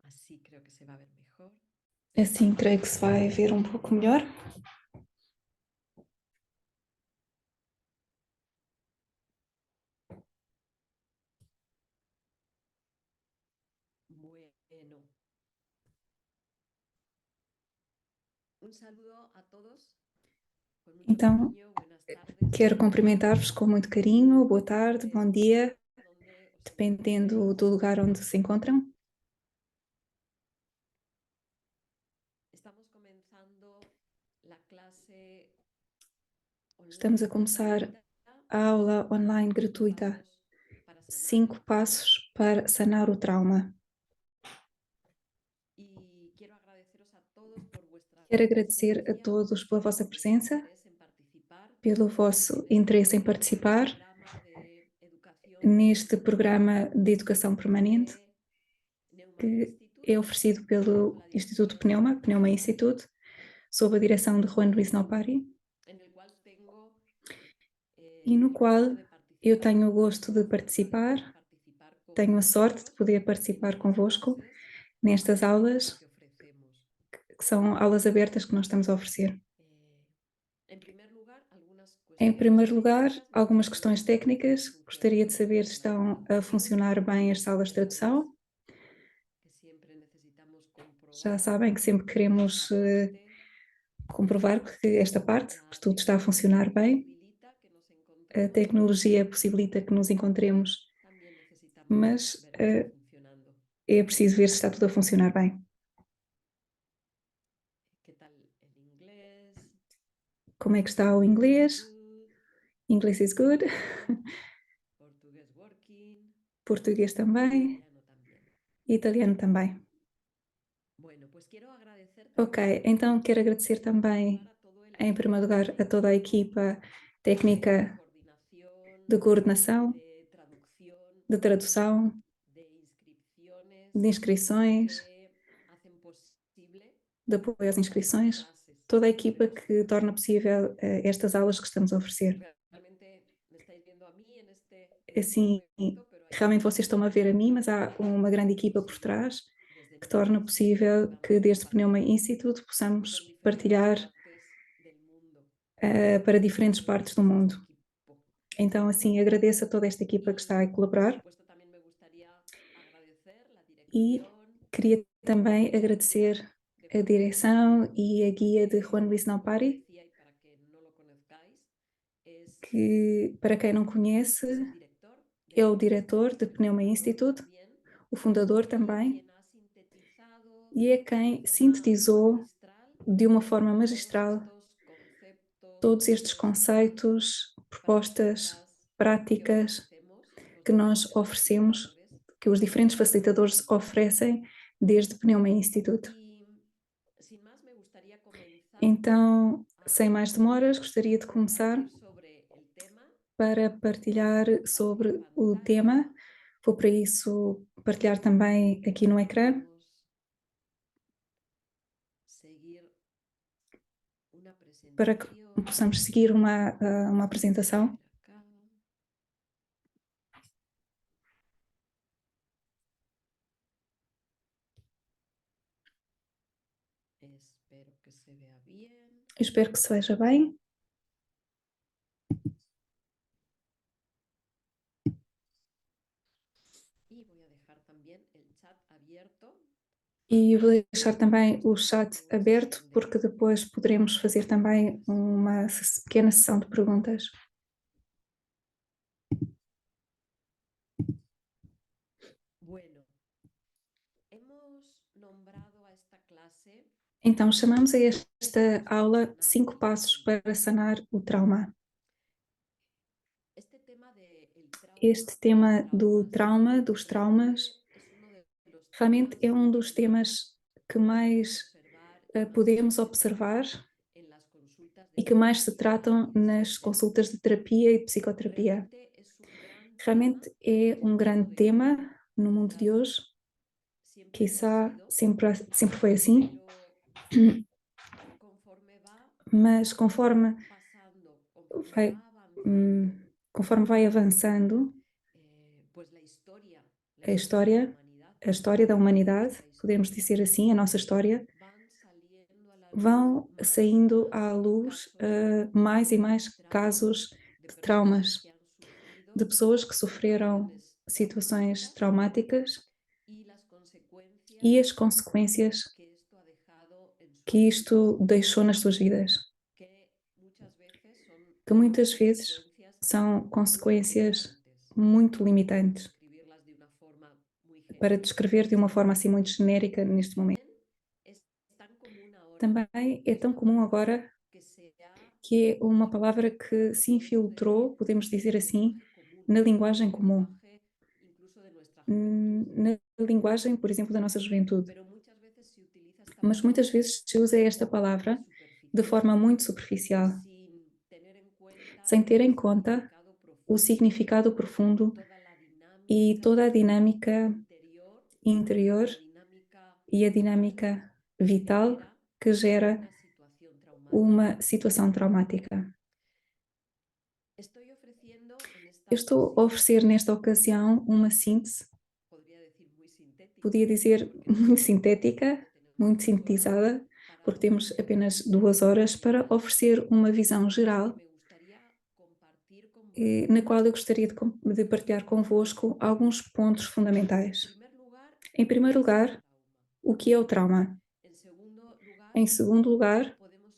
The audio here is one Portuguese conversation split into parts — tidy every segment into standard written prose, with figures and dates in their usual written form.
Assim creio que se vai ver um pouco melhor. Bueno, un saludo a todos, con mucho Então, cariño, buenas tardes, quero cumprimentar-vos com muito carinho, boa tarde, bom dia, dependiendo dónde os dependendo encontréis. do lugar onde se encontram. Estamos comenzando la clase Estamos online a começar gratuita, a aula online 5 gratuita, pasos para sanar 5 el trauma. passos para sanar o trauma. Y quiero agradeceros a todos por vuestra Quero agradecer a presencia, todos pela vossa por vuestro presença, interés en participar pelo vosso en interesse em este participar programa de educación neste permanente programa de educação permanente de Neuma que Institute, é oferecido bajo pelo la Instituto dirección Pneuma, de Pneuma Juan Institute, sob a direção de Juan Luís Naupari, en el cual tengo e no el qual gusto de eu participar, tenho o tengo gosto la de fortuna de participar, poder participar con tenho a sorte de vosotros poder en participar estas convosco clases nestas abiertas aulas, que ofrecemos. que são aulas abertas que nós estamos a oferecer. En primer lugar, algunas Em cuestiones primeiro lugar, técnicas. Me algumas gustaría questões saber cómo técnicas. Gostaria de funcionan saber se las estão a traducciones funcionar bem as salas de en inglés, tradução. que siempre necesitamos Já comprobar sabem que sempre que queremos esta parte comprovar que esta parte, la que tudo está a tecnología funcionar bem. posibilita que nos A encontremos, tecnologia possibilita que nos encontremos, también necesitamos mas ver que está funcionando. é preciso ver se está tudo a funcionar bem. ¿Qué tal el inglés? Como é que está o English inglês? good, English is good. portugués working, Português também. italiano también. E italiano também. Bueno, pues quiero agradecer Ok, también, então quero agradecer en primer também, lugar, a todo el em equipo primeiro lugar, a toda a técnico equipa de técnica coordinación, de coordenação, de traducción, de tradução, de inscripciones, de inscrições, que hacen posible de apoio às estas inscrições, clases toda a que equipa ofrecemos. que torna possível estas aulas que estamos a oferecer. Realmente me estáis viendo a mí en este Assim, momento, pero hay realmente una vocês estão a ver a mim, mas há uma grande que equipa por trás desde que Neuma torna Institute possível que podamos desde Pneuma compartir Institute con possamos diferentes partilhar partes del mundo para diferentes partes do este mundo. equipo de Então, assim, agradeço a toda esta equipa que está a y por colaborar supuesto también me gustaría agradecer la e dirección queria também y la guía agradecer de a Juan Luis, direção e a guia de Juan que Luís como os Naupari, decía y para que no lo conozcáis, es que, para quem não conhece, el director de é o Neuma diretor Institute, de el Pneuma fundador Institute, también, o fundador y também, quien ha sintetizado e é de quem forma sintetizou magistral de uma forma todos magistral estos conceptos, todos estes propuestas, conceitos, propostas, prácticas que práticas ofrecemos los que nós diferentes oferecemos, facilitadores que os diferentes desde Neuma facilitadores Institute. oferecem desde Pneuma Institute. Y sin más, me gustaría comenzar Então, sem a mais demoras, gostaria de começar compartir sobre el tema. para Voy a partilhar compartir sobre o pantalla. tema. Vou para isso partilhar também aqui no ecrã Podemos seguir una para que presentación. possamos seguir uma A apresentação. ver acá. Espero que se vea bien. Eu espero que se veja bem. Y voy a dejar también el chat abierto E vou deixar também o después de chat toda esta aberto, sesión de porque depois poderemos fazer também preguntas. uma pequena sessão de perguntas. Bueno, hemos nombrado a esta clase Então, chamamos a esta Pasos para aula sanar 5 el passos trauma. para sanar o trauma. Este tema del Este trauma o los tema do traumas trauma, dos traumas, realmente es uno de los realmente temas é um dos que más temas que podemos mais observar y más podemos se observar tratan en las consultas e de que mais se terapia tratam y nas consultas de psicoterapia. terapia e psicoterapia. Realmente es un gran tema Realmente é en el um mundo grande de hoy. tema no mundo de Quizás hoje, siempre lo ha quizá sido, sempre foi assim, pero conforme va mas pasando, conforme vai, va avanzando conforme vai avançando pues la a historia de la história, humanidad, a história da humanidade, podemos dizer assim, a nossa história, van saliendo a la luz vão más y saindo à más luz casos mais e mais de traumas, casos de de personas traumas, que han de sufrido pessoas que sofreram situaciones situações traumáticas traumáticas y las e consecuencias as consequências que esto ha dejado en que sus vidas, isto deixou nas suas vidas, que muchas veces son que muitas vezes consecuencias são muy consequências limitantes, muito por limitantes, describirlas de una forma muy para genérica. descrever de uma forma assim muito genérica neste momento. También es tan común ahora Também é tão esta comum palabra agora que se ha que é uma palavra que infiltrado, se podemos decir, infiltrou, podemos en dizer el assim, lenguaje común, na en linguagem el comum, lenguaje incluso de nuestra juventud. na linguagem, por exemplo, da nossa juventude. Pero muchas veces se utiliza esta Mas muitas palabra vezes se usa de esta forma muy palavra de superficial, forma muito superficial, sin tener en cuenta sem ter el em conta significado o profundo significado y profundo toda la e dinámica toda a dinâmica interior y interior la dinámica e a vital dinâmica que vital genera que gera una situación traumática. uma situação traumática. Estoy ofreciendo en esta Eu estou a ocasión, oferecer nesta ocasião uma síntese, podría decir muy sintética, podia dizer porque muito sintética, solamente tenemos muito 2 horas sintetizada, para porque temos ofrecer apenas 2 horas para general, oferecer uma visão en la que geral, me gustaría compartir con na qual eu vosotros, gostaria de partilhar convosco alguns pontos en fundamentais. primer lugar, Em qué primeiro es el lugar, trauma. o que é o trauma? En segundo lugar, Em segundo cómo lugar, podemos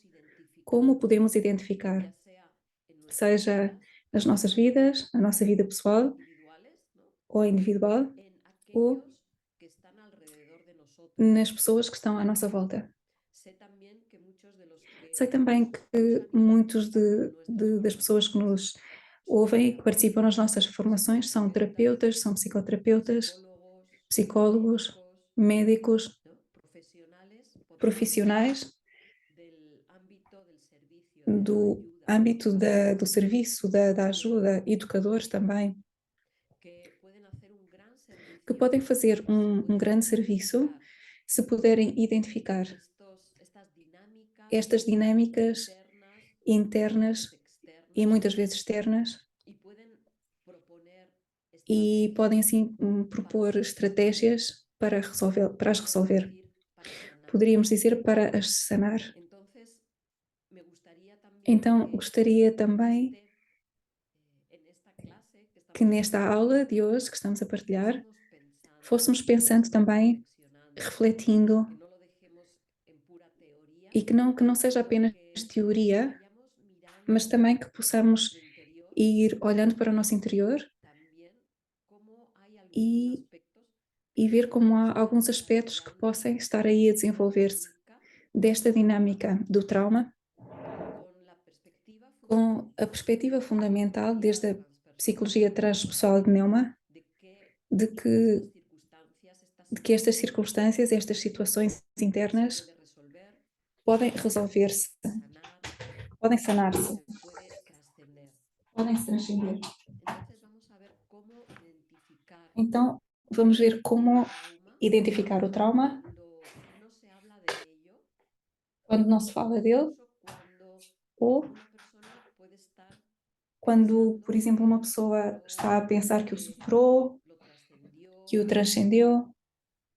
como identificarlo, podemos identificar, ya sea en nuestras seja vidas nas nossas vidas, na nossa vida pessoal individuales, ¿no? ou individual, En ou aquellos que están alrededor de nosotros. nas pessoas que estão à nossa volta. Sé también que muchos de los Sei que também nos que escuchan y muitos participan en nuestras das pessoas que formaciones nos son ouvem e que participam nas terapeutas, nossas formações são psicoterapeutas, terapeutas, são psicoterapeutas, psicólogos, psicólogos, médicos, médicos, ¿no? Profesionales, podemos decir, profissionais del ámbito del servicio, de la do ayuda, âmbito do educadores, serviço, da ajuda, educadores também, que pueden hacer un gran que servicio podem fazer si um pueden grande serviço identificar se puderem identificar estas dinámicas estas dinâmicas internas y a veces internas e externas muitas vezes externas y pueden proponer e podem estrategias assim para propor resolver, estratégias para as podríamos resolver. decir, para sanar. Poderíamos dizer para as sanar. Entonces, me gustaría también Então, gostaria também en esta clase que que estamos nesta aula compartiendo de hoje que estamos a partilhar, fuésemos pensando, fôssemos pensando fuésemos também, reflexionando, refletindo, que no lo dejemos en pura teoría, e que não seja sino apenas que teoria, vayamos mas mirando também que a possamos nuestro interior ir olhando para o nosso interior también cómo hay algunos e, aspectos que e ver como podrían há estar alguns aspectos que desarrollando possam estar aí a esta desenvolver-se dinámica desta del trauma dinâmica do trauma con la perspectiva com a fundamental de perspectiva la fundamental psicología desde a transpersonal, psicologia transpessoal de Neuma, de que de estas que, circunstancias, estas de que estas situaciones circunstâncias, estas situações se internas puede resolver, podem se resolver-se, puede sanar podem y sanar-se, se puede trascender. podem se transcender. Entonces vamos a ver cómo identificar Então, vamos ver el como trauma identificar o trauma cuando no se habla de ello quando não se o fala dele incluso cuando ou una persona puede estar quando, por pensando exemplo, uma que lo pessoa superó, está a pensar que o que superou, lo que trascendió o transcendeu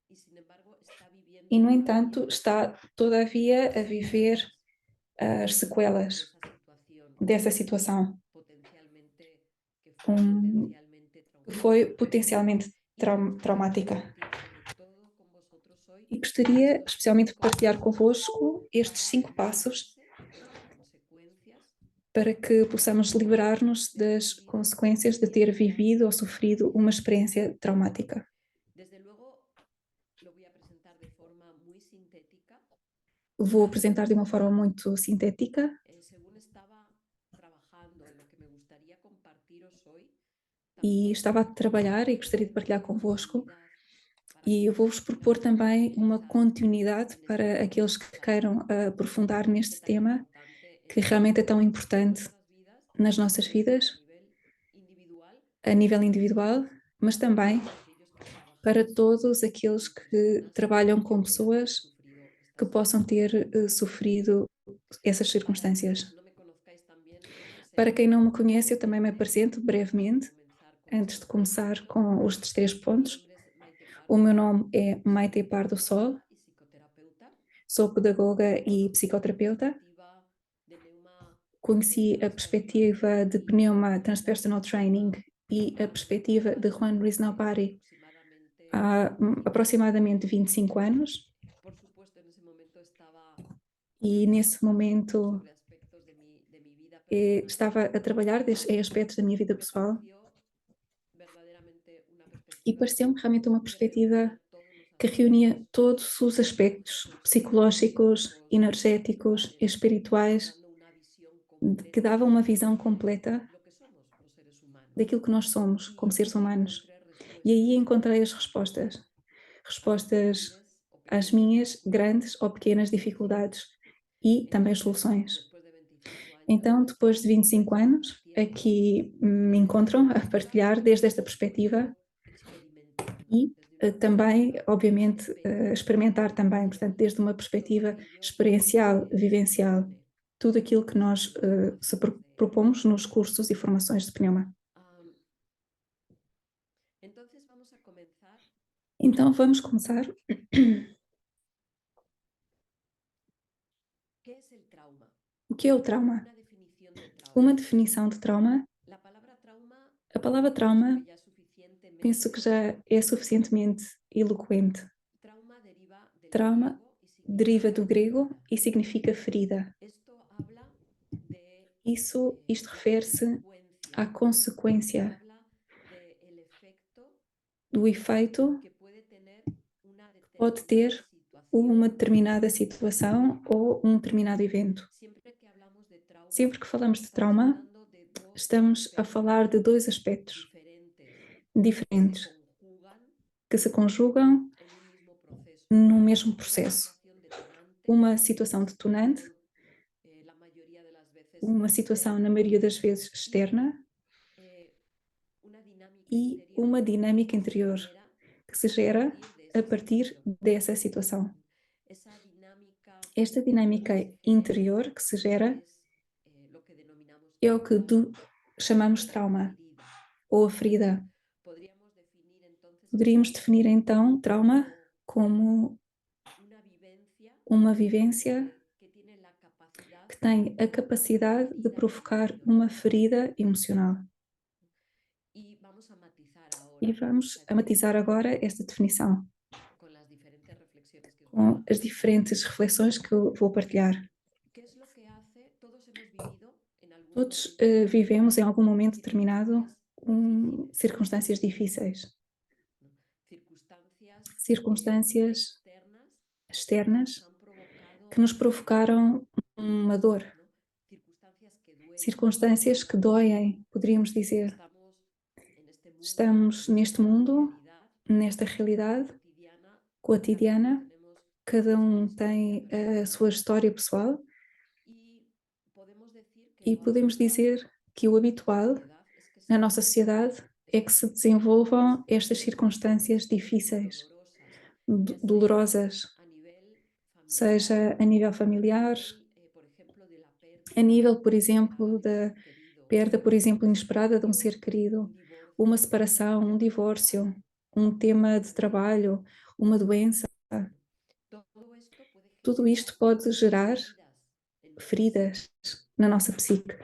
y sin embargo está e, viviendo no todavía entanto, está todavia las a viver secuelas as de sequelas esa situación dessa situação, potencialmente que fue potencialmente que foi traumática. potencialmente Y me gustaría traumática. compartir sobre todo con vosotros hoy E gostaria estos especialmente de 5 partilhar pasos convosco estes para 5 passos liberarse de estas consecuencias para que possamos livrar-nos de haber das vivido consequências de ter experiencias vivido ou sofrido uma traumáticas. experiência traumática. Desde luego lo voy a presentar de forma muy sintética. Vou apresentar de uma forma muito sintética Según estaba trabajando en lo que me gustaría compartiros hoy, e también estava a trabalhar e gostaria de proponer partilhar una convosco continuidad para e eu aquellos vou-vos que propor queramos também uma profundizar continuidade en este para tema aqueles que tan queiram aprofundar importante, neste tan tema, importante que realmente é tão en importante nuestras vidas, nas nossas tanto a vidas, nivel individual a nível como individual, mas para também todos aquellos que para trabajáis todos aqueles con que personas trabalham que com puedan haber pessoas sufrido que estas possam ter circunstancias. sofrido essas Para quienes circunstâncias. no me conozcáis también, me Para quem presento não me conhece, eu também me brevemente apresento antes de brevemente, comenzar con antes estos de tres começar puntos. com estes 3 Mi pontos. nombre es Maite O meu nome é Maite Pardo Sol, y psicoterapeuta. sou pedagoga e psicoterapeuta. Conheci a perspectiva de Pneuma Transpersonal Training e a perspectiva de Juan Ruiz Naupari há aproximadamente 25 anos. Por supuesto, en ese momento estaba E nesse momento sobre aspectos de mi vida personal estava a trabalhar em aspectos da minha vida y me pessoal pareció verdaderamente una e perspectiva pareceu-me realmente uma que reunía perspectiva todos los que aspectos reunia todos os aspectos psicológicos, energéticos e espirituais, dando una visión que completa dava uma visão completa de lo que somos los seres humanos. daquilo que nós somos como Y seres ahí humanos. encontré E aí respuestas encontrei as a respostas grandes o às pequeñas minhas dificultades grandes ou pequenas y soluciones. dificuldades e também Entonces, soluções. después de 25 años, Então, depois de 25 anos, compartiendo aqui me encontram a partilhar desde esta perspectiva experimentando e desde una também, perspectiva obviamente, experimentar também, vivencial, portanto, desde uma todo perspectiva aquello experiencial, que se vivencial, propone tudo aquilo que en nós las formaciones propomos nos cursos e formações de pneuma. Entonces vamos a comenzar. Então, vamos começar. ¿Qué es el trauma? O que é o trauma? Una definición de trauma. Uma definição de trauma. La palabra trauma, A palavra pienso trauma, que ya suficientemente penso que já é suficientemente eloquente. trauma deriva del Trauma griego y deriva significa do grego herida. e significa ferida. Esto habla de Isto la refere-se à consequência habla del efecto do efeito que puede tener una que pode ter situación. uma determinada situação ou um determinado evento. Siempre que hablamos de trauma, Sempre que falamos de estamos trauma, hablando de dos estamos a falar de dois aspectos diferentes que se conjugam no mesmo processo. Uma situação detonante, uma situação, na maioria das vezes, externa, e uma dinâmica interior que se gera a partir dessa situação. Esta dinâmica interior que se gera é o que chamamos trauma ou a ferida. Poderíamos definir então trauma como uma vivência que tem a capacidade de provocar uma ferida emocional. E vamos matizar agora esta definição com as diferentes reflexões que eu vou partilhar. Todos vivemos em algum momento determinado circunstâncias difíceis, circunstâncias externas que nos provocaram uma dor, circunstâncias que doem, poderíamos dizer. Estamos neste mundo, nesta realidade cotidiana, cada um tem a sua história pessoal e podemos dizer que o habitual na nossa sociedade é que se desenvolvam estas circunstâncias difíceis, dolorosas, seja a nível familiar, a nível, por exemplo, da perda, por exemplo, inesperada de um ser querido, uma separação, um divórcio, um tema de trabalho, uma doença. Tudo isto pode gerar feridas na nossa psique.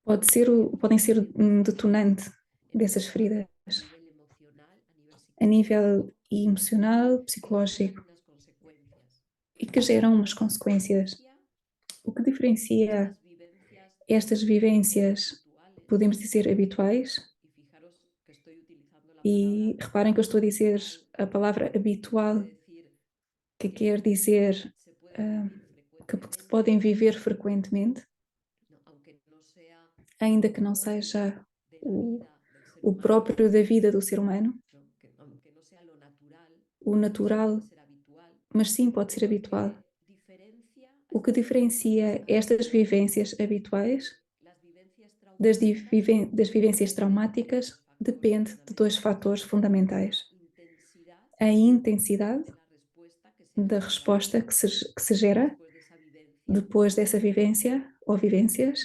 Podem ser um detonante dessas feridas a nível emocional, psicológico e que geram umas consequências. O que diferencia estas vivências, podemos dizer, habituais, e reparem que eu estou a dizer a palavra habitual, que quer dizer que se podem viver frequentemente, ainda que não seja o próprio da vida do ser humano, o natural, mas sim pode ser habitual. O que diferencia estas vivências habituais das vivências traumáticas depende de dois fatores fundamentais: a intensidade da resposta que se gera depois dessa vivência ou vivências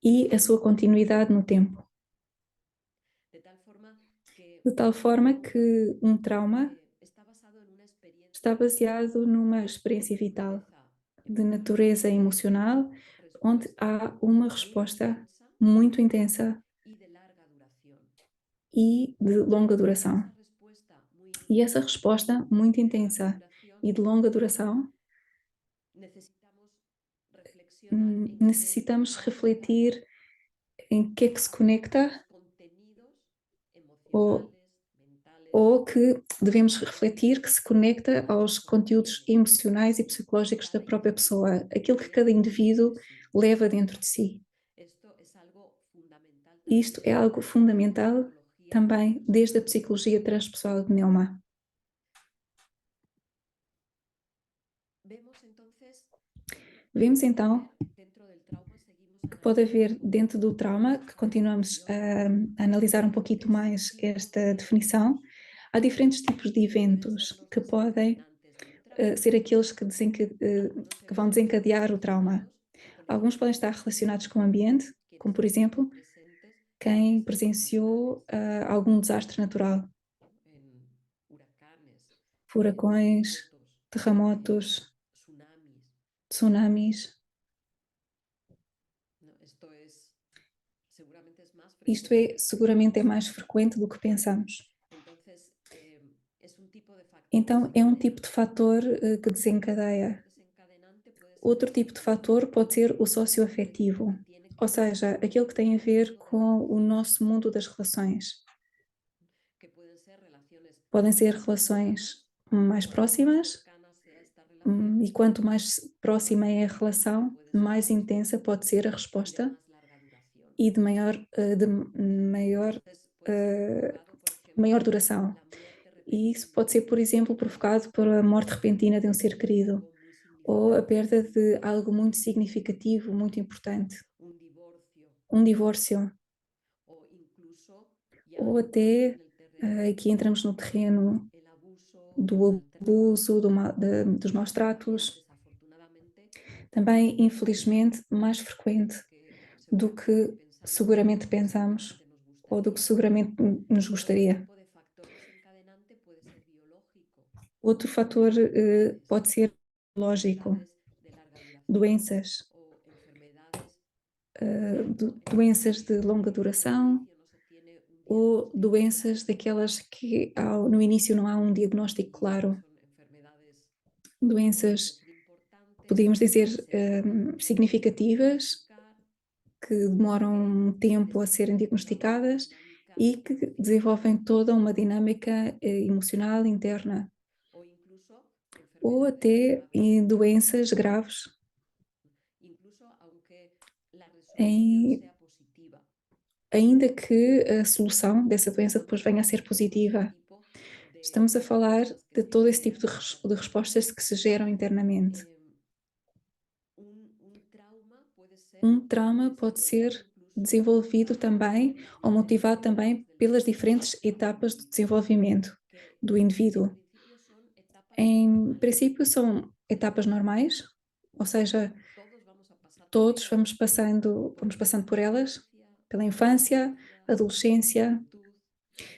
e a sua continuidade no tempo. de tal forma que um trauma está basado en una está experiencia baseado numa experiência vital, de natureza emocional, onde há uma resposta muito intensa y de larga duración. e de longa duração. Esa respuesta muy E essa intensa resposta muito y de larga intensa duración e de longa duração, necesitamos reflexionar en qué necessitamos conecta refletir em que é que se conecta los contenidos ou, emocionales, mentales, ou que devemos refletir que se conecta aos conteúdos emocionais e psicológicos da própria pessoa, aquilo que cada indivíduo leva dentro de si. Esto es algo fundamental Isto también é algo desde la fundamental psicología também desde a transpessoal. psicologia transpessoal de Neuma. Vemos entonces Vemos que puede então haber dentro del trauma, seguimos que pode analizando un haver poco dentro do trauma, que continuamos a analisar um pouquinho ese mais tipo esta de definição, eventos há diferentes tipos de que pueden ser eventos los que podem desencadenantes de un trauma. ser aqueles Algunos que vão eventos están desencadear o trauma. relacionados con el Alguns podem estar ambiente, relacionados com o ambiente, como quienes por han estado exemplo, presentes en quem desastres naturales, presenciou algum desastre natural, en huracanes, furacões, terremotos, terremotos, tsunamis. tsunamis. ¿No? Esto es, seguramente es más Isto frecuente é de lo que seguramente é pensamos. mais frequente do que pensamos. Entonces, es un tipo de factor Então, é um tipo de desencadenante. fator que Otro desencadeia. factor desencadenante puede ser Outro el tipo de fator socioafectivo, pode ser o el socioafetivo, que tiene que ou ver seja, con aquele que tem a nuestro ver mundo de com o relaciones, nosso mundo das relações. que pueden ser relaciones Podem ser más relações cercanas, y mais cuanto más próximas, cercana sea esta relación, e quanto mais próxima más é a intensa relação, puede ser la mais intensa respuesta pode ser a y de resposta más larga duración. e de maior, Entonces, puede ser eh, provocado, por maior ejemplo, duração. la muerte E isso repentina pode ser, de por un ser exemplo, querido, provocado pela morte repentina de um la ser pérdida de querido, algo muy ou a significativo, perda de algo muito significativo, muito importante, un divorcio, um divórcio, o incluso, ya ou entramos até en el terreno aqui entramos no terreno del abuso, del do maltrato, abuso, dos maus también tratos, desafortunadamente também, más frecuente infelizmente, mais frequente de lo que do seguramente que pensamos o seguramente lo que pensamos seguramente nos ou do que gustaría. seguramente nos Otro gostaria. tipo de factor desencadenante puede ser biológico, Outro fator enfermedades, pode ser lógico, enfermedades de larga duración doenças, o enfermedades en las doenças que de longa al duração inicio no se tiene un ou diagnóstico doenças claro daquelas que no início não há um diagnóstico y claro, son enfermedades, podemos doenças, decir, importantes, podíamos dizer, que se tardan tiempo en significativas, diagnosticar, que que demoram um tempo a serem desencadenan toda una diagnosticadas dinámica e que emocional desenvolvem toda uma dinâmica emocional interna, o incluso ou enfermedades até graves. em doenças graves, Incluso aunque la resolución em, sea positiva, ainda que a solução dessa doença depois venha a ser todo ese positiva. tipo de Estamos a falar respuestas que de se todo esse tipo generan de internamente. respostas que se geram internamente. Eh, un trauma puede ser Um trauma pode desarrollado ser incluso desenvolvido motivado também por las ou diferentes motivado também etapas del pelas desarrollo, diferentes etapas do desenvolvimento que do en indivíduo. principio son etapas Em normales. princípio, são etapas normais, ou seja, Todos vamos a pasar por todos ellas, por vamos passando por la elas, infancia, pela la infância, adolescencia, la adolescência, juventud,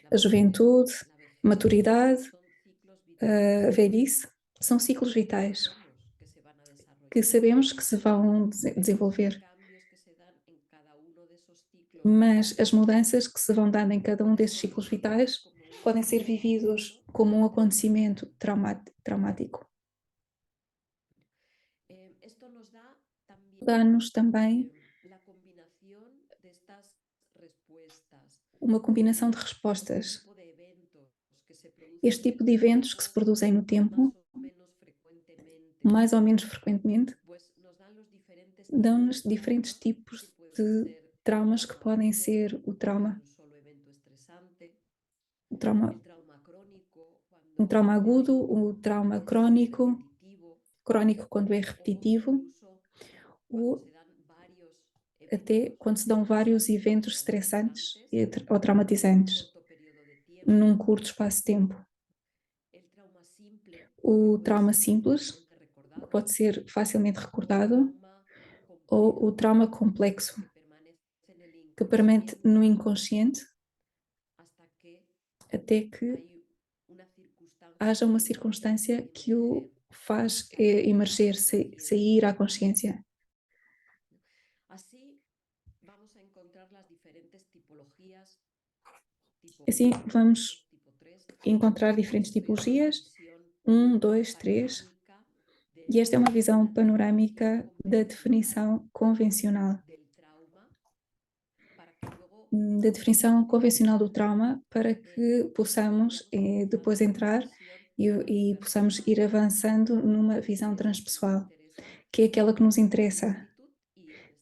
la a madurez, juventude, la vejez. maturidade, Son ciclos vitales a velhice, são ciclos que vitais sabemos que se van a que desarrollar, sabemos que se vão pero los desenvolver, cambios que se dan en cada uno de esos ciclos mas as vitales mudanças que se vão dando em cada um pueden desses ser ciclos vividos vitais como un podem ser acontecimiento vividos como um acontecimento traumático. traumático. Esto nos da también Dá-nos também la combinación de estas respuestas uma con combinação de este respostas. tipo de eventos que se producen Este en tipo el de eventos que se tiempo produzem no más tempo, o menos frecuentemente, mais ou menos frequentemente, pues nos dan los diferentes tipos de dão-nos diferentes trauma, que tipos pueden de ser el traumas que trauma podem agudo, ser cuando hay un solo evento estresante, o trauma, el trauma crónico, um cuando trauma hay agudo, o un trauma estrés crónico, repetitivo, crónico quando é o repetitivo, incluso cuando ou se dan varios até eventos quando se dão vários estresantes o eventos estressantes traumatizantes ou en un traumatizantes corto periodo de num tiempo. curto espaço de tempo. El trauma simple, que O puede trauma ser simples fácilmente recordado, pode ser facilmente o el recordado, trauma ou o complejo, trauma complexo, que permanece en el que permite no inconsciente inconsciente hasta que até que haja uma circunstância que o faz emerger, sair à consciência. Assim, vamos encontrar diferentes tipologias, 1, 2, 3, e esta é uma visão panorâmica da definição convencional. Da definição convencional do trauma, para que possamos depois entrar e possamos ir avançando numa visão transpessoal, que é aquela que nos interessa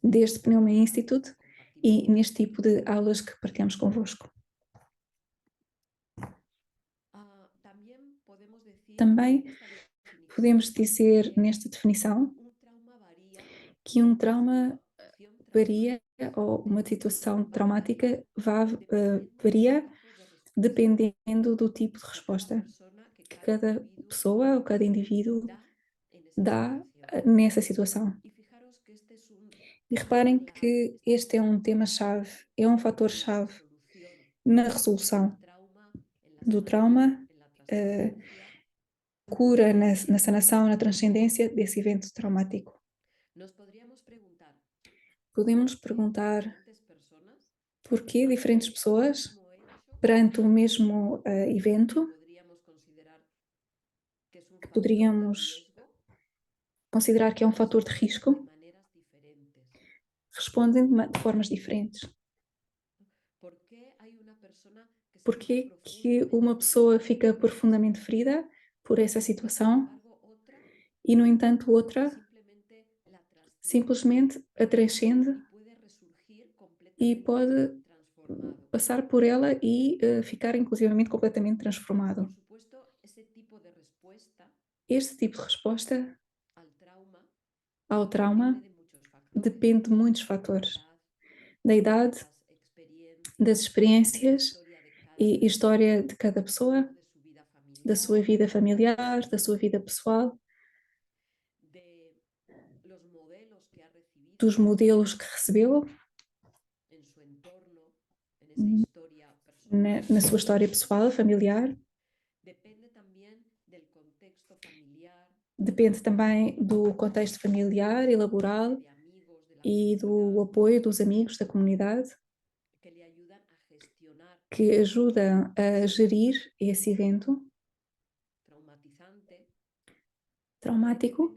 desde Pneuma Institute e neste tipo de aulas que partilhamos convosco. Também podemos dizer nesta definição que um trauma varia, ou uma situação traumática varia dependendo do tipo de resposta que cada pessoa ou cada indivíduo dá nessa situação. E reparem que este é um tema-chave, é um fator-chave na resolução do trauma, cura, na sanação, na transcendência desse evento traumático. Podemos nos perguntar porquê diferentes pessoas, perante o mesmo evento, que poderíamos considerar que é um fator de risco, respondem de formas diferentes. Porquê que uma pessoa fica profundamente ferida por essa situação e, no entanto, outra simplesmente a transcende e pode passar por ela e ficar, inclusivamente, completamente transformado. Este tipo de resposta ao trauma depende de muitos fatores, da idade, das experiências e história de cada pessoa, da sua vida familiar, da sua vida pessoal, dos modelos que recebeu na sua história pessoal, familiar. Depende também do contexto familiar e laboral e do apoio dos amigos da comunidade que ajudam a gerir esse evento traumático.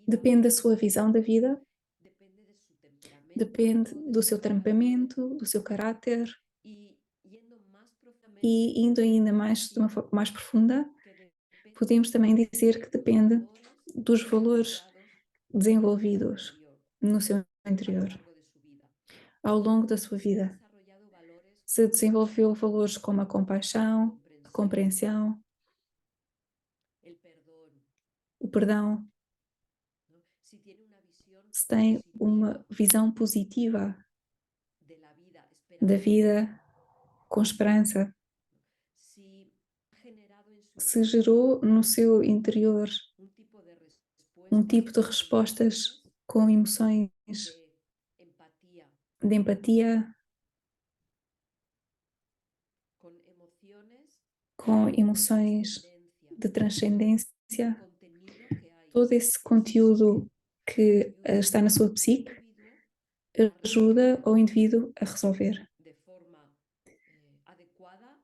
Depende da sua visão da vida, depende do seu temperamento, do seu caráter, e indo ainda mais de uma forma mais profunda, podemos também dizer que depende dos valores desenvolvidos no seu interior ao longo da sua vida. Se desenvolveu valores como a compaixão, a compreensão, o perdão, se tem uma visão positiva da vida com esperança, se gerou no seu interior um tipo de respostas com emoções de empatia, com emoções de transcendência, todo esse conteúdo que está na sua psique ajuda o indivíduo a resolver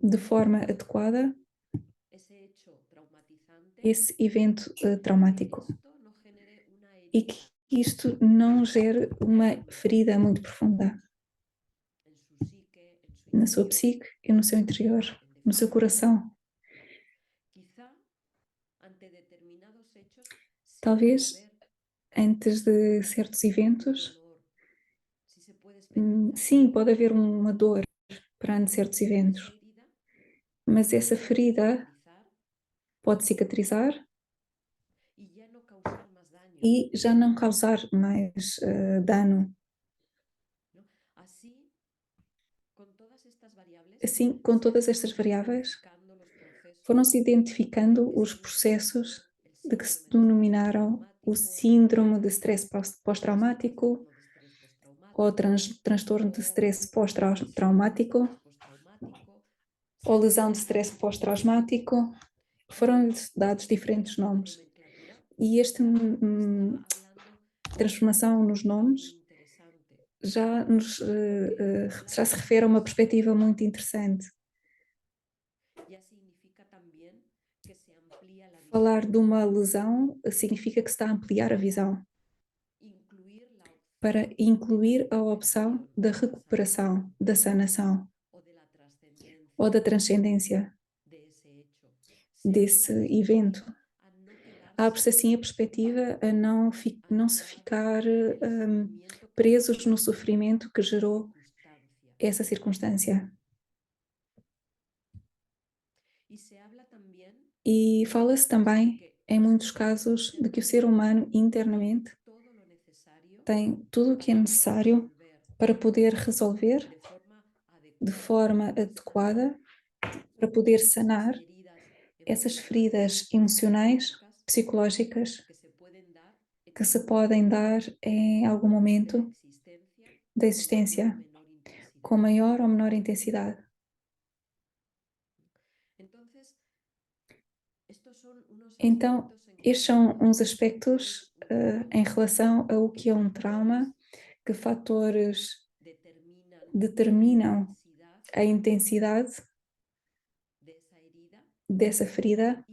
de forma adequada esse evento traumático e que isto não gere uma ferida muito profunda na sua psique e no seu interior, no seu coração. Talvez antes de certos eventos, sim, pode haver uma dor perante certos eventos, mas essa ferida pode cicatrizar e já não causar mais dano. Assim, com todas estas variáveis, foram-se identificando os processos de que se denominaram o síndrome de stress pós-traumático ou transtorno de stress pós-traumático ou lesão de stress pós-traumático, foram-lhes dados diferentes nomes. E esta transformação nos nomes já se refere a uma perspectiva muito interessante. Falar de uma lesão significa que se está a ampliar a visão para incluir a opção da recuperação, da sanação ou da transcendência desse evento. Abre-se assim a perspectiva a não se ficar presos no sofrimento que gerou essa circunstância. E fala-se também, em muitos casos, de que o ser humano internamente tem tudo o que é necessário para poder resolver de forma adequada, para poder sanar essas feridas emocionais, psicológicas, que se podem dar em algum momento da existência, com maior ou menor intensidade. Então, estes são uns aspectos em relação ao que é um trauma, que fatores determinam a intensidade dessa ferida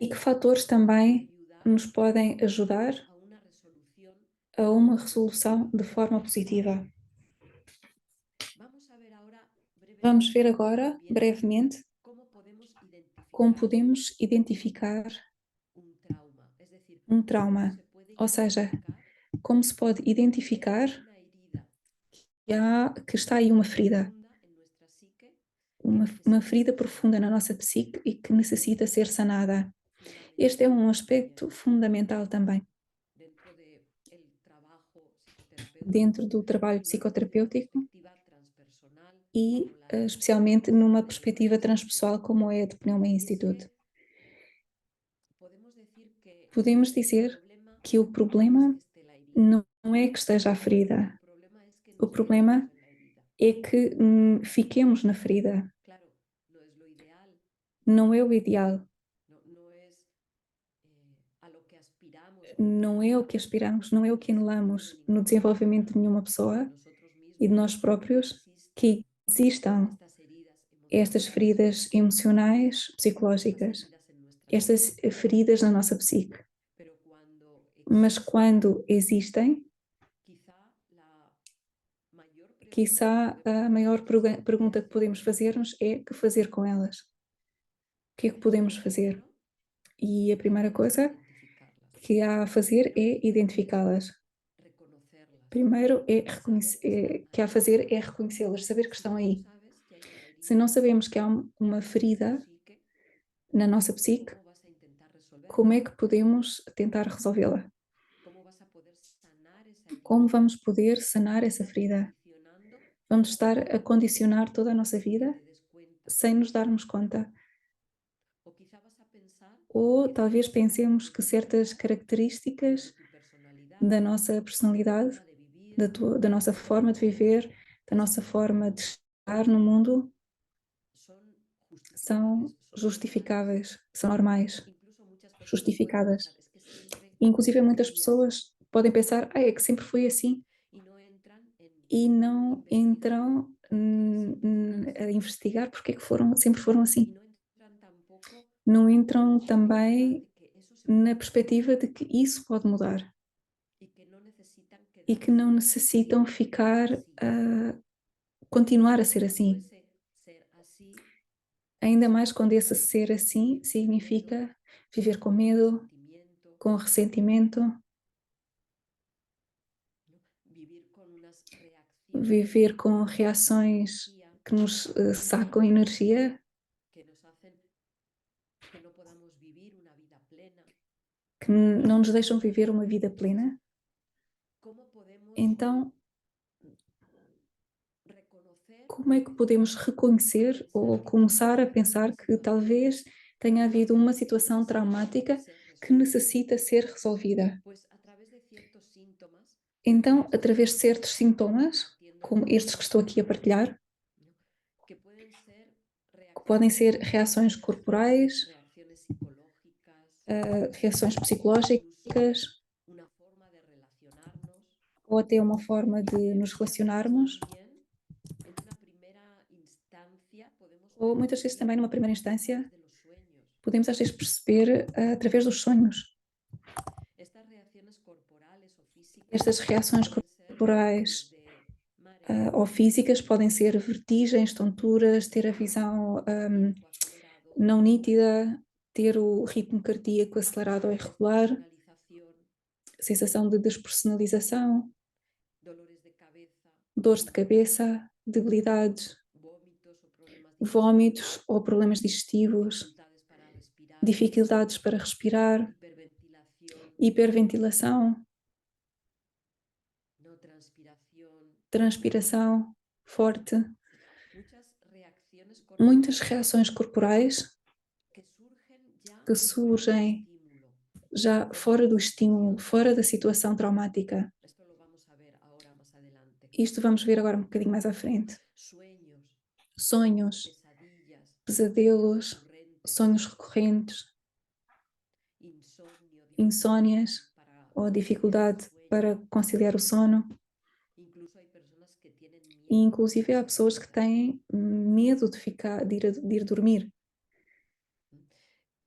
e que fatores também nos podem ajudar a uma resolução de forma positiva. Vamos ver agora, brevemente, como podemos identificar um trauma, ou seja, como se pode identificar que está aí uma ferida, uma ferida profunda na nossa psique e que necessita ser sanada. Este é um aspecto fundamental também dentro do trabalho psicoterapêutico e especialmente numa perspectiva transpessoal como é a de Pneuma Institute. Podemos dizer que o problema não é que esteja a ferida, o problema é que fiquemos na ferida. Não é o ideal, não é o que aspiramos, não é o que anelamos no desenvolvimento de nenhuma pessoa e de nós próprios, que existam estas feridas emocionais, psicológicas, estas feridas na nossa psique. Mas quando existem, quiçá a maior pergunta que podemos fazer-nos é: que fazer com elas? O que é que podemos fazer? E a primeira coisa que há a fazer é identificá-las. Primeiro que há a fazer é reconhecê-las, saber que estão aí. Se não sabemos que há uma ferida na nossa psique, como é que podemos tentar resolvê-la? Como vamos poder sanar essa ferida? Vamos estar a condicionar toda a nossa vida sem nos darmos conta. Ou talvez pensemos que certas características da nossa personalidade, da nossa forma de viver, da nossa forma de estar no mundo, são justificáveis, são normais, justificadas. Inclusive, muitas pessoas podem pensar: é que sempre foi assim, e não entram a investigar porque é que sempre foram assim. Não entram também na perspectiva de que isso pode mudar e que não necessitam continuar a ser assim. Ainda mais quando esse ser assim significa viver com medo, com ressentimento, viver com reações que nos sacam energia, que não nos deixam viver uma vida plena. Então, como é que podemos reconhecer ou começar a pensar que talvez tenha havido uma situação traumática que necessita ser resolvida? Então, através de certos sintomas, como estes que estou aqui a partilhar, que podem ser reacciones, reações corporais, reacciones psicológicas, reações incluso psicológicas, una forma de relacionarnos, ou até uma forma y de que nos muchas veces relacionarmos, también en una primera instancia podemos ou muitas vezes também, percibir numa primeira a través instância, de los sueños. podemos às vezes perceber através dos sonhos. Estas reacciones corporales o físicas Estas reações pueden ser corporais desde mareos, ou físicas podem ser vertigens, tonturas, ter a visão cardíaco acelerado, não nítida, ter o ritmo cardíaco acelerado ou irregular, despersonalización, sensação de despersonalização, dolores de cabeza, dores de cabeça, debilidades, vómitos o problemas vômitos digestivos, ou problemas digestivos, dificultades para respirar, dificuldades para respirar, hiperventilación, hiperventilação, no transpiración, transpiração forte, muchas reacciones muitas corporales reações corporais que surgen ya que fuera del surgem estímulo. já fora do estímulo, fora da situação traumática. Esto lo vamos a ver ahora más adelante. Isto vamos ver agora um bocadinho mais à frente. Sueños, Sonhos, pesadillas, pesadelos, recurrentes, sonhos recorrentes, insomnio, insónias dificultad para ou conciliar el dificuldade sueño. para conciliar o sono. Incluso hay personas que tienen E, miedo inclusive, a há pessoas que dormir. têm medo de ficar, de ir dormir.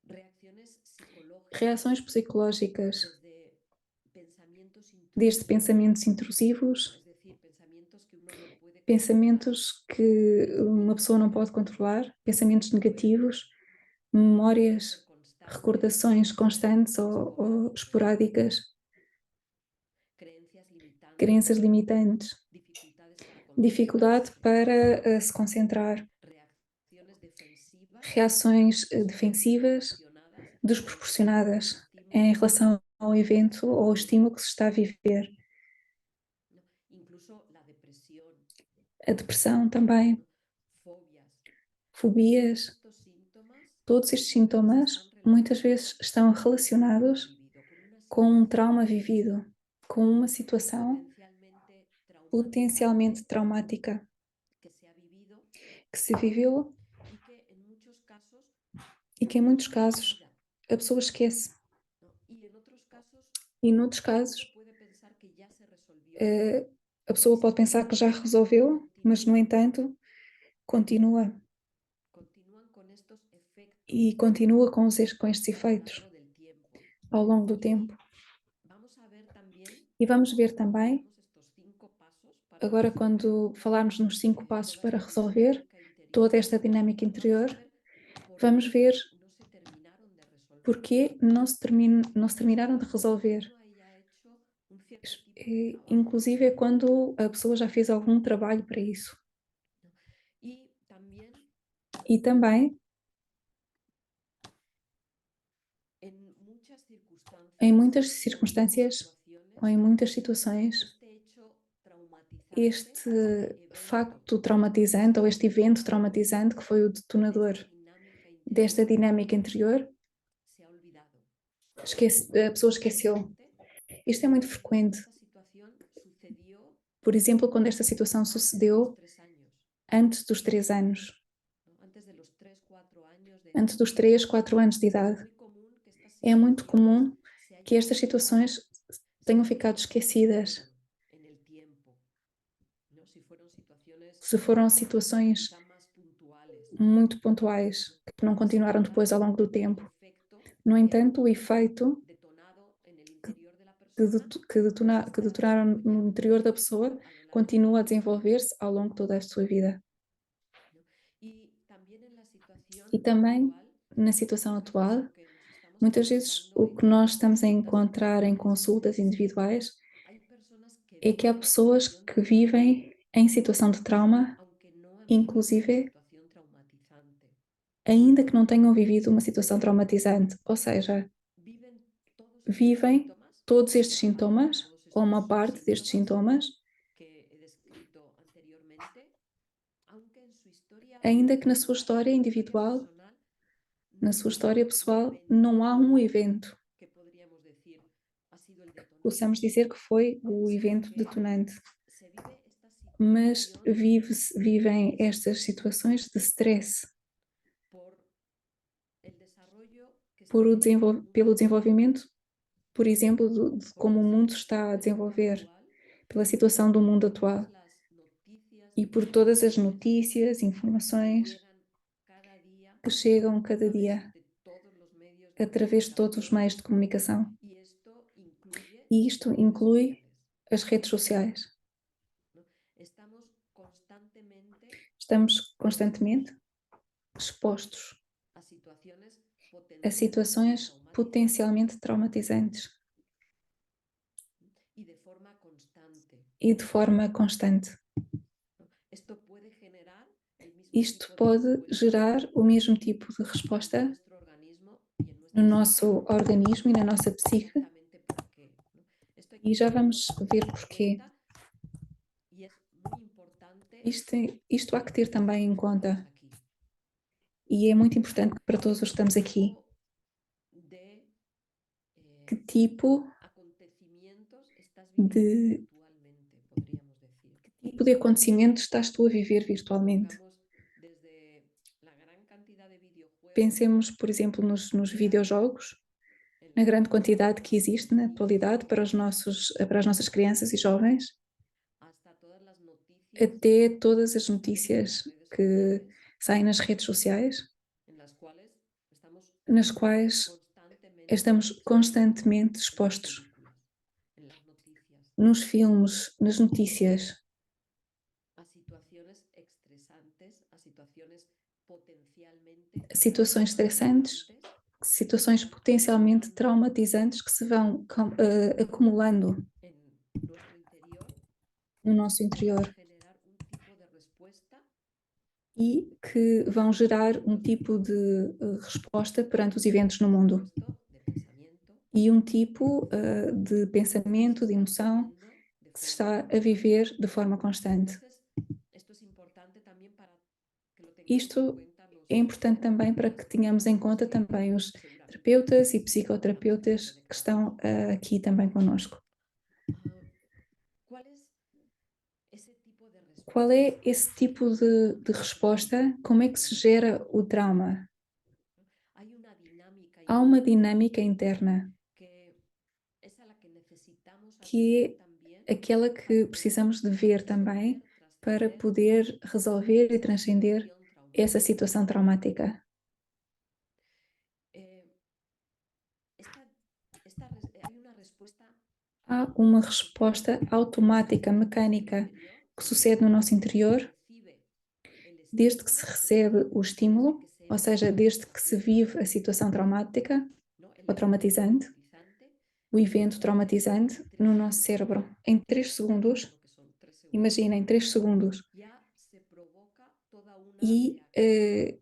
Reacciones psicológicas Reações psicológicas, desde pensamientos desde intrusivos, pensamentos intrusivos, es decir, pensamientos que uno no puede controlar, pensamentos que uma pessoa não pode controlar, pensamentos negativos, memórias, constantes, recordações constantes ou esporádicas, creencias limitantes, crenças limitantes, dificultades para dificuldade concentrarse, para se concentrar, reacciones defensivas reações defensivas desproporcionadas desproporcionadas al em estímulo, relação ao evento ou ao estímulo que se está a viver. ¿no? Incluso la depresión, A depressão também, ¿no? Fobias. fobias, Estos síntomas todos estes muchas veces sintomas están muitas relacionados vezes estão con un trauma relacionados vivido, con una com um situación trauma vivido, com uma situação potencialmente potencialmente traumática que se ha vivido que se viveu y que en muchos casos e que em muitos se casos olvida, a pessoa esquece. ¿no? Y en otros casos E noutros uno casos puede pensar que ya se resolvió a pessoa pode pensar que já resolveu, mas no entanto continua continúan con estos efectos e continua com estes a lo efeitos largo del tiempo. ao longo do Y tempo. vamos a ver también, E vamos ver cuando também, veamos estos 5 pasos para agora resolver quando falarmos nos 5 passos toda para esta resolver dinámica interior, toda esta dinâmica vamos interior, a ver por vamos qué ver no se terminaron de resolver, porque não se terminaram de resolver. uno haya hecho un cierto tipo de trabajo, Inclusive é quando a pessoa já fez algum trabalho para isso. ¿no? Y también E também, en muchas circunstancias em muitas o en muchas circunstâncias situaciones, ou em muitas situações, este hecho traumatizante, este este evento facto traumatizante ou este evento traumatizante que foi o de detonador esta dinámica desta interior dinâmica interior, se ha olvidado. a pessoa esqueceu. Frecuentemente, Isto é muito cuando frequente. esta situación sucedió Por exemplo, quando esta situação antes de los sucedeu 3 años, antes dos 3 anos, ¿no? Antes de los 3, 4 años de antes edad. dos 3, 4 anos de Es idade. muy común que estas É muito situaciones comum se que hayan estas olvidado situações si tenham se ficado esquecidas, posponieron en el tiempo, ¿no? Si fueron situaciones se foram situações quizá más puntuales, muito pontuais, que não Sin continuaram depois ao embargo, longo do el tempo. efecto No que han entanto, o efeito detonado en el interior de la persona se que está detonaram no interior da desarrollando pessoa a lo largo de continua a su vida, desenvolver-se ao longo de toda a sua vida. ¿no? Y también en la situación E também, actual, na situação muchas veces atual, lo que nos estamos muitas vezes encontrando o que nós en estamos a consultas encontrar em individuales consultas es que individuais hay personas que é que há viven en pessoas situación que de trauma, vivem em situação de trauma, aunque no han vivido una inclusive situación traumatizante. ainda que não tenham vivido uma situação traumatizante, ou seja, Viven todos estos vivem síntomas todos o estes una parte de sintomas todos ou estos uma parte destes síntomas sintomas, que he descrito anteriormente, aunque en su historia ainda que na sua individual, história en su historia individual, personal, na no sua hay história un pessoal, evento não há um evento que podríamos decir ha sido el detonante, possamos dizer que foi o sino evento que detonante, se vive esta mas situación vivem estas situações de stress, pelo desenvolvimento, por exemplo, de como o mundo está a desenvolver, pela situação do mundo atual e por todas as notícias, informações que chegam cada dia através de todos os meios de comunicação. E isto inclui as redes sociais. Estamos constantemente expostos a situações potencialmente traumatizantes e de forma constante. Isto pode gerar o mesmo tipo de resposta no nosso organismo e na nossa psique, e já vamos ver porquê. Isto há que ter também em conta, e é muito importante para todos os que estamos aqui. Que tipo de acontecimento estás tu a viver virtualmente? Pensemos, por exemplo, nos videojogos, na grande quantidade que existe na atualidade para as nossas crianças e jovens, até todas as notícias que saem nas redes sociais, nas quais estamos constantemente expostos. Nos filmes, nas notícias, situações estressantes, situações potencialmente traumatizantes que se vão acumulando no nosso interior e que vão gerar um tipo de resposta perante os eventos no mundo e um tipo de pensamento, de emoção que se está a viver de forma constante. Isto é importante também para que tenhamos em conta também os terapeutas e psicoterapeutas que estão aqui também conosco. Qual é esse tipo de resposta? Como é que se gera o trauma? Há uma dinâmica interna que é aquela que precisamos de ver também para poder resolver e transcender essa situação traumática. Há uma resposta automática, mecânica, que sucede no nosso interior desde que se recebe o estímulo, ou seja, desde que se vive a situação traumática ou traumatizante, o evento traumatizante no nosso cérebro. Em 3 segundos, imaginem, 3 segundos, e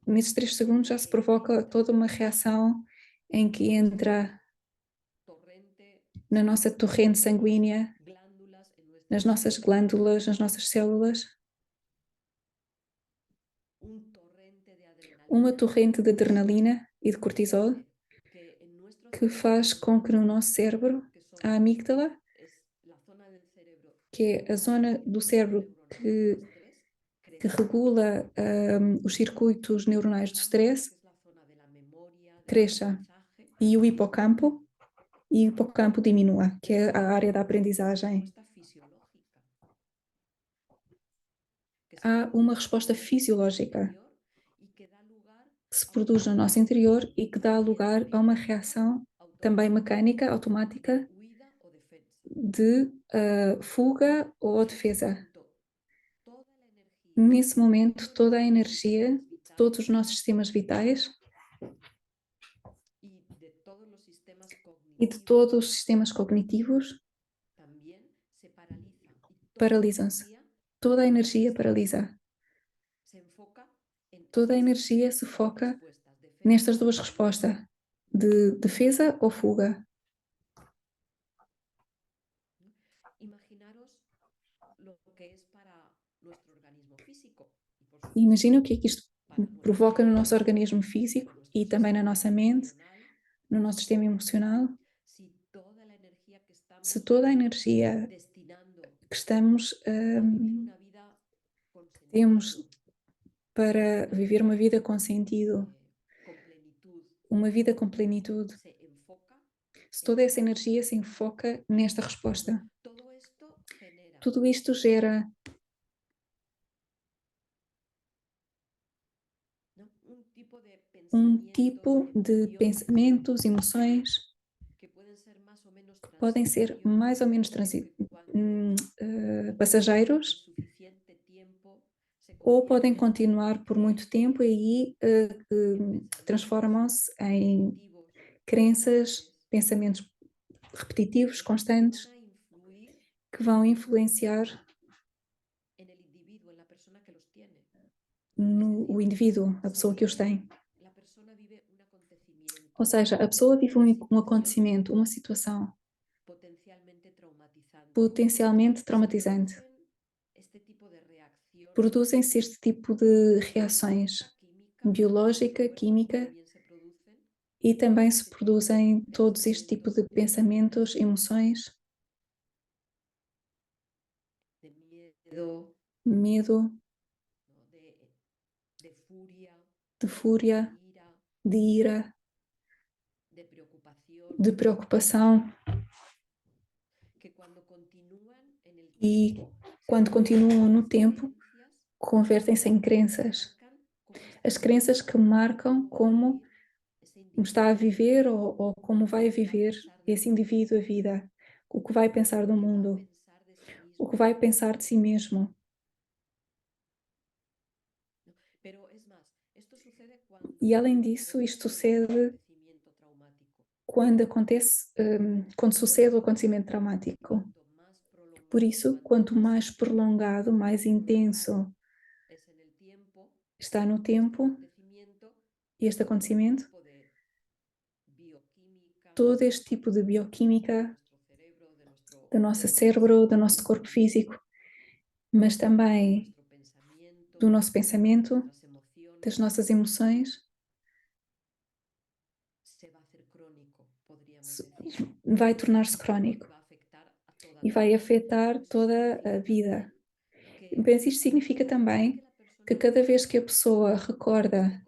nesses 3 segundos já se provoca toda uma reação em que entra na nossa torrente sanguínea, nas nossas glândulas, nas nossas células, uma torrente de adrenalina e de cortisol que faz com que no nosso cérebro, a amígdala, que é a zona do cérebro que regula os circuitos neuronais do stress, cresça, e o hipocampo diminua, que é a área da aprendizagem. Há uma resposta fisiológica que se produz no nosso interior e que dá lugar a uma reação também mecânica, automática, de fuga ou defesa. Nesse momento, toda a energia de todos os nossos sistemas vitais e de todos os sistemas cognitivos paralisam-se. Toda a energia paralisa. Toda a energia se foca nestas duas respostas, de defesa ou fuga. Imagina o que é que isto provoca no nosso organismo físico e também na nossa mente, no nosso sistema emocional. Se toda a energia que temos para viver uma vida com sentido uma vida com plenitude, se enfoca se en toda essa esta energia se respuesta. enfoca nesta resposta, Todo esto genera tudo isto gera ¿no? Un tipo de um pensamientos, tipo de emociones pensamentos, emoções que pueden ser más o menos que podem ser mais transitorios, ou menos pero que cuando el passageiros, suficiente tiempo se ou podem convierten continuar en por muito tempo e creencias, aí en pensamientos transformam-se em repetitivos, crenças, constantes, pensamentos repetitivos, que van constantes, a influir que vão influenciar en el individuo, en la persona que los tiene. Es no decir, o indivíduo, a se pessoa que os vive, tem. la persona vive un Ou acontecimiento, seja, a pessoa vive una um situación acontecimento, uma situação potencialmente traumatizante y potencialmente se traumatizante. producen este tipo de reacciones Produzem-se este tipo de biológica, reações química en el biológica, cuerpo y química también se producen e também se este tipo de produzem todos este tipo pensamientos de pensamentos, emoções, de miedo, medo, ¿no? De furia, de de fúria, ira, de ira, de preocupación, de preocupação que cuando continúan en el e, tiempo se quando convierten continuam no en tempo, creencias convertem-se em que crenças. marcan cómo está As crenças viviendo que o marcam cómo va a como vivir ese está a individuo, viver ou como vai lo que va a viver pensar del esse mundo, indivíduo a vida, o que vai pensar lo do que va a mundo, pensar de sí o que mismo. vai pensar de si mesmo. ¿No? Pero es más, esto sucede cuando E além disso, isto ocurre un sucede acontecimiento traumático. quando acontece, quando Por sucede o eso, acontecimento traumático. cuanto más Por prolongado, isso, cuanto quanto más mais intenso prolongado, mais y intenso prolongado es en el tiempo está no este tempo acontecimiento, este todo este acontecimento, tipo de bioquímica todo este tipo de de bioquímica nuestro cerebro, de nuestro do nosso cuerpo cérebro, do físico, nosso corpo físico, mas de também nuestro do pensamiento, nosso de pensamento, nuestras das emociones, nossas emoções, se va a hacer crónico, podríamos decir, vai tornar-se crónico y va a afectar a toda e la vai vida. afetar Eso toda a significa vida. también que Mas isto significa cada vez que também la que persona cada vez que a recuerda pessoa este recorda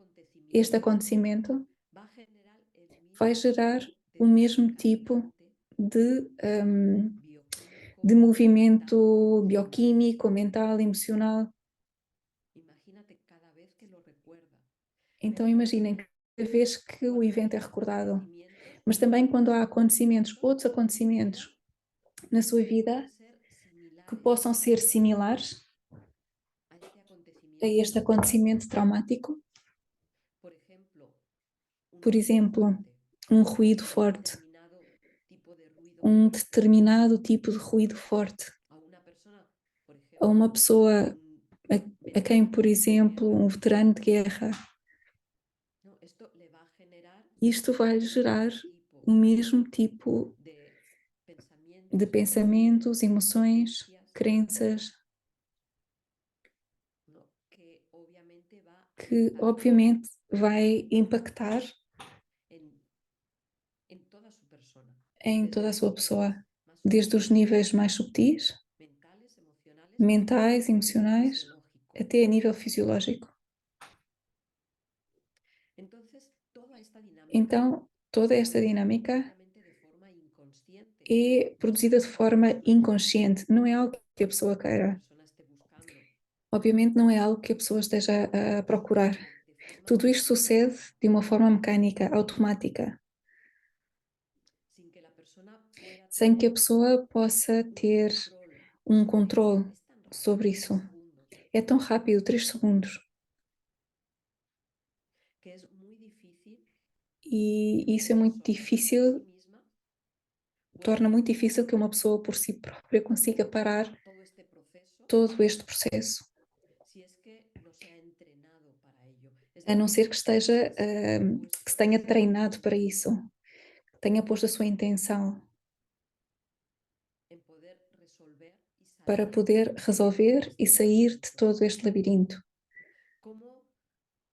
este acontecimiento, acontecimento, va a generar el vai mismo gerar tipo de o mesmo tipo desencadenante de, de bioquímico, mental, movimento emocional. bioquímico, mental, emocional. Imagínate cada vez que lo recuerda. Então Pero imaginem, también cada vez que o cuando evento hay é recordado, acontecimientos mas também quando há acontecimentos, distintos outros en su vida acontecimentos na sua que pueden vida ser que similares possam ser similares a este a acontecimiento este traumático. acontecimento traumático. Por ejemplo, un Por ruido exemplo, fuerte, um ruído un forte, determinado tipo de ruido um fuerte determinado tipo de ruído forte, a una persona, por a uma ejemplo, pessoa un a quem, veterano por de exemplo, guerra, um veterano de guerra, ¿no? Esto le va a generar isto vai el gerar mismo tipo o mesmo tipo de de pensamientos, emociones, pensamentos, emoções, creencias, crenças, ¿no? Que obviamente va a que impactar obviamente vai impactar en, en toda su persona, em desde toda a los sua niveles pessoa, más desde os sutiles, níveis mais subtis, mentales, emocionales, mentais, hasta el nivel emocionais, fisiológico. até a nível fisiológico. Entonces, toda esta dinámica Então, toda se esta produce dinâmica obviamente de forma inconsciente. é No es produzida de algo que la forma persona quiera, inconsciente, não é algo que a no es pessoa algo que la queira. persona esté buscando. Obviamente, não é algo que a pessoa esteja a Todo procurar. sucede de forma Tudo isto sucede mecánica, de uma forma mecânica, automática, sin que la persona pueda sem que a tener pessoa possa un ter control um sobre ello. controle Es tan rápido, sobre 3 isso. segundos, É tão rápido, 3 segundos. que es muy difícil E que isso una é muito persona por sí difícil, misma pueda torna muito parar difícil que uma pessoa por si própria consiga parar todo este proceso todo este processo, si es que no se ha entrenado para ello. Es a não decir, ser que esteja, si es que no ha que se puesto tenha esa treinado para isso, intención que tenha posto a sua intenção en poder resolver y para salir poder de todo resolver e este sair de laberinto. todo este labirinto. ¿Cómo,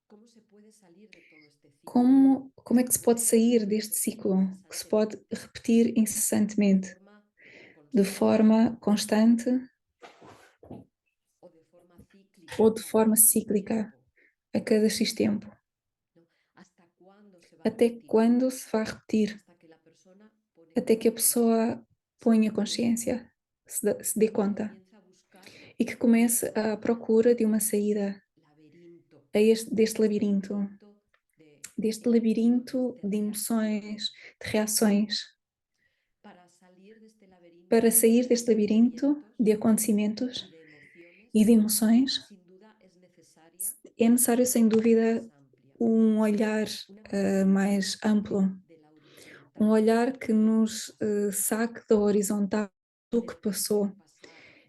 cómo se puede salir de todo este ciclo Como que é se que se pode puede sair repetir deste ciclo, que se incessantemente, pode repetir de incessantemente, forma de constante forma constante o de forma cíclica ou de cada forma X cíclica tiempo? a cada X tempo? ¿No? ¿Hasta cuándo se até quando se vai repetir, até que a pessoa ponha consciência, se dê conta e que comece à procura de uma saída deste labirinto de emoções, de reações. Para sair deste labirinto de acontecimentos e de emoções, é necessário, sem dúvida, um olhar mais amplo, um olhar que nos saque da horizontal do que passou,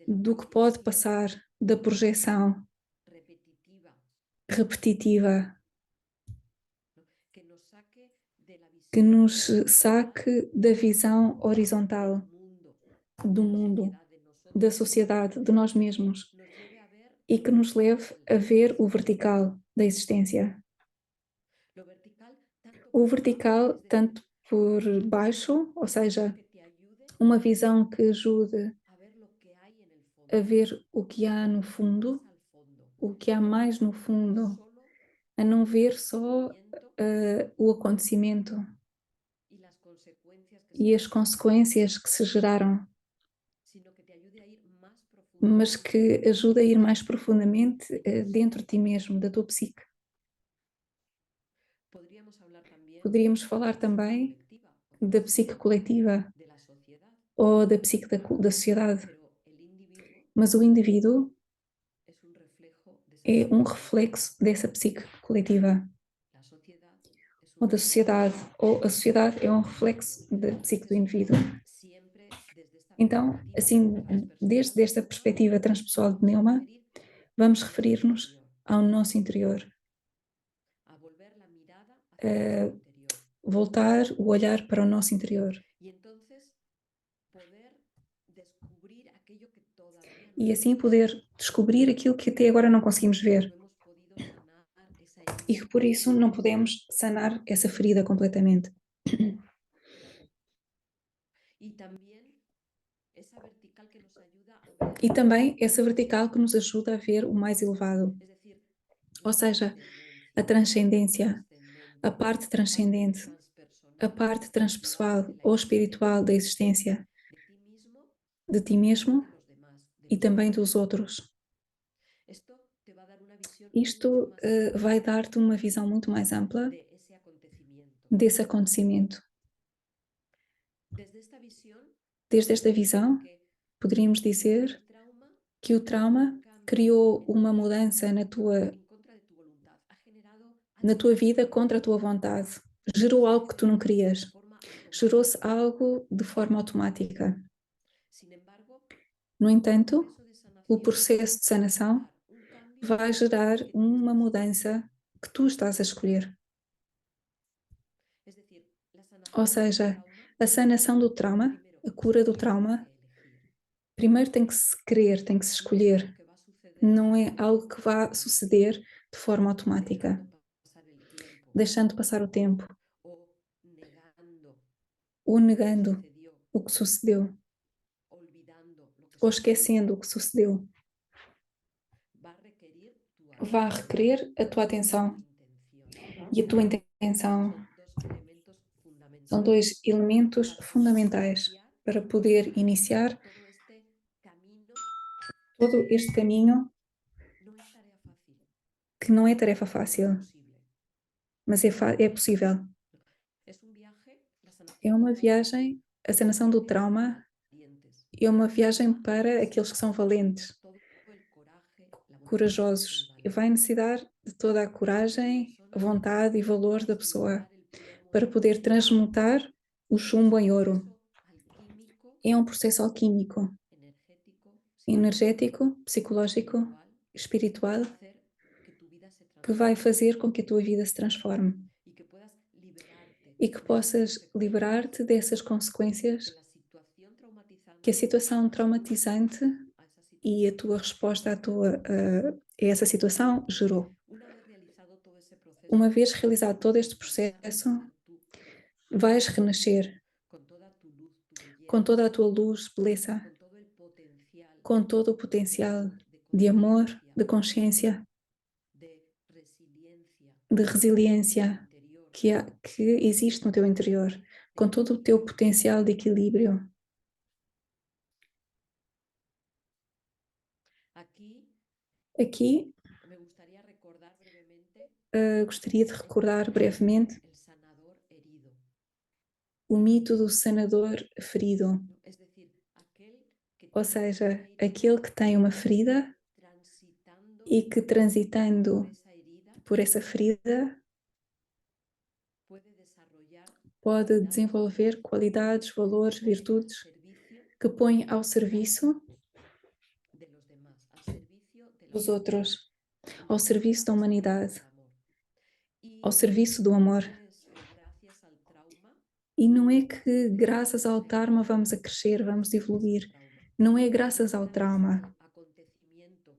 do que pode passar, da projeção repetitiva, que nos saque da visão horizontal do mundo, da sociedade, de nós mesmos, e que nos leve a ver o vertical da existência. O vertical, tanto por baixo, ou seja, uma visão que ajude a ver o que há no fundo, o que há mais no fundo, a não ver só o acontecimento e as consequências que se geraram, mas que ajude a ir mais profundamente dentro de ti mesmo, da tua psique. Poderíamos falar também da psique coletiva ou da psique da sociedade, mas o indivíduo é um reflexo dessa psique coletiva ou da sociedade, ou a sociedade é um reflexo da psique do indivíduo. Então, assim, desde esta perspectiva transpessoal de Neuma, vamos referir-nos ao nosso interior, voltar o olhar para o nosso interior. E assim poder descobrir aquilo que até agora não conseguimos ver. E que por isso não podemos sanar essa ferida completamente. E também essa vertical que nos ajuda a ver o mais elevado, ou seja, a transcendência, a parte transcendente, a parte transpessoal ou espiritual da existência, de ti mesmo e também dos outros. Isto vai dar-te uma visão muito mais ampla desse acontecimento. Desde esta visão, poderíamos dizer que o trauma criou uma mudança na tua vida contra a tua vontade. Gerou algo que tu não querias. Gerou-se algo de forma automática. No entanto, o processo de sanação vai gerar uma mudança que tu estás a escolher. Ou seja, a sanação do trauma, a cura do trauma, primeiro tem que se querer, tem que se escolher. Não é algo que vá suceder de forma automática, deixando passar o tempo ou negando o que sucedeu ou esquecendo o que sucedeu. Vai requerer a tua atenção e a tua intenção. São dois elementos fundamentais para poder iniciar todo este caminho que não é tarefa fácil, mas é possível. É uma viagem, a sanação do trauma é uma viagem para aqueles que são valentes, corajosos, e vai necessitar de toda a coragem, vontade e valor da pessoa para poder transmutar o chumbo em ouro. É um processo alquímico, energético, psicológico, espiritual, que vai fazer com que a tua vida se transforme e que possas liberar-te dessas consequências que a situação traumatizante e a tua resposta a essa situação gerou. Uma vez realizado todo este processo, vais renascer com toda a tua luz, beleza, com todo o potencial de amor, de consciência, de resiliência que existe no teu interior, com todo o teu potencial de equilíbrio. Aqui, me gustaría recordar brevemente gostaria de recordar brevemente el sanador herido. o mito do sanador ferido, Es decir, aquel que ou tiene seja, una herida aquele que tem uma ferida transitando e que por transitando esa herida por essa ferida puede desarrollar pode cualidades desenvolver qualidades, valores, que pone al virtudes servicio que põe ao serviço de los demás, al servicio de la dos humanidad, outros, en ao definitiva, serviço da al servicio humanidade, del amor. ao Y serviço do amor. no es que gracias al trauma E não é que graças ao conseguimos trauma vamos a crescer, vamos gracias al evoluir. trauma. Não é No graças es ao gracias trauma, al acontecimiento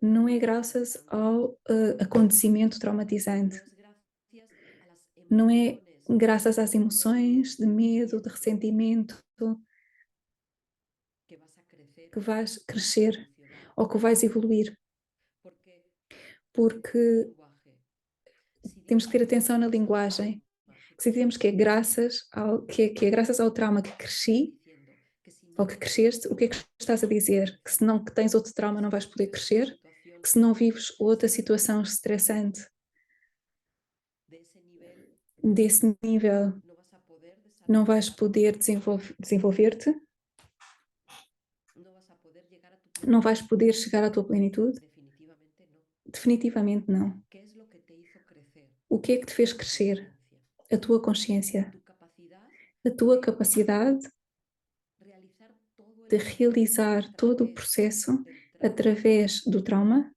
não é graças traumatizante, ao acontecimento no traumatizante, es gracias a las não é emociones graças às de miedo, emoções de medo, de ressentimento que vas a crecer que vais o vas a crescer evolucionar. ou que vais evoluir, Porque el porque lenguaje, si temos que ter digo atenção na gracias al linguagem. trauma que Se dizemos que é conseguí, graças que é graças ao trauma que no estás cresci diciendo que si ou no que vives cresceste, o que é que otro estás a trauma dizer? Que se não que tens outro trauma que não si vais no poder vives otra crescer? situación Que se não vives outra estresante situação estressante de ese nivel, desse nível, no vas a poder não vais desarrollar, poder desenvolver-te, no vas a poder llegar a tu não vais plenitud. poder chegar à tua plenitude? Definitivamente no. Definitivamente não. ¿Qué es lo que te hizo crecer? O que é que te fez Tu crescer? conciencia, A tua consciência, tu capacidad a tua de capacidade realizar todo el de proceso a realizar todo o través processo del trauma através do trauma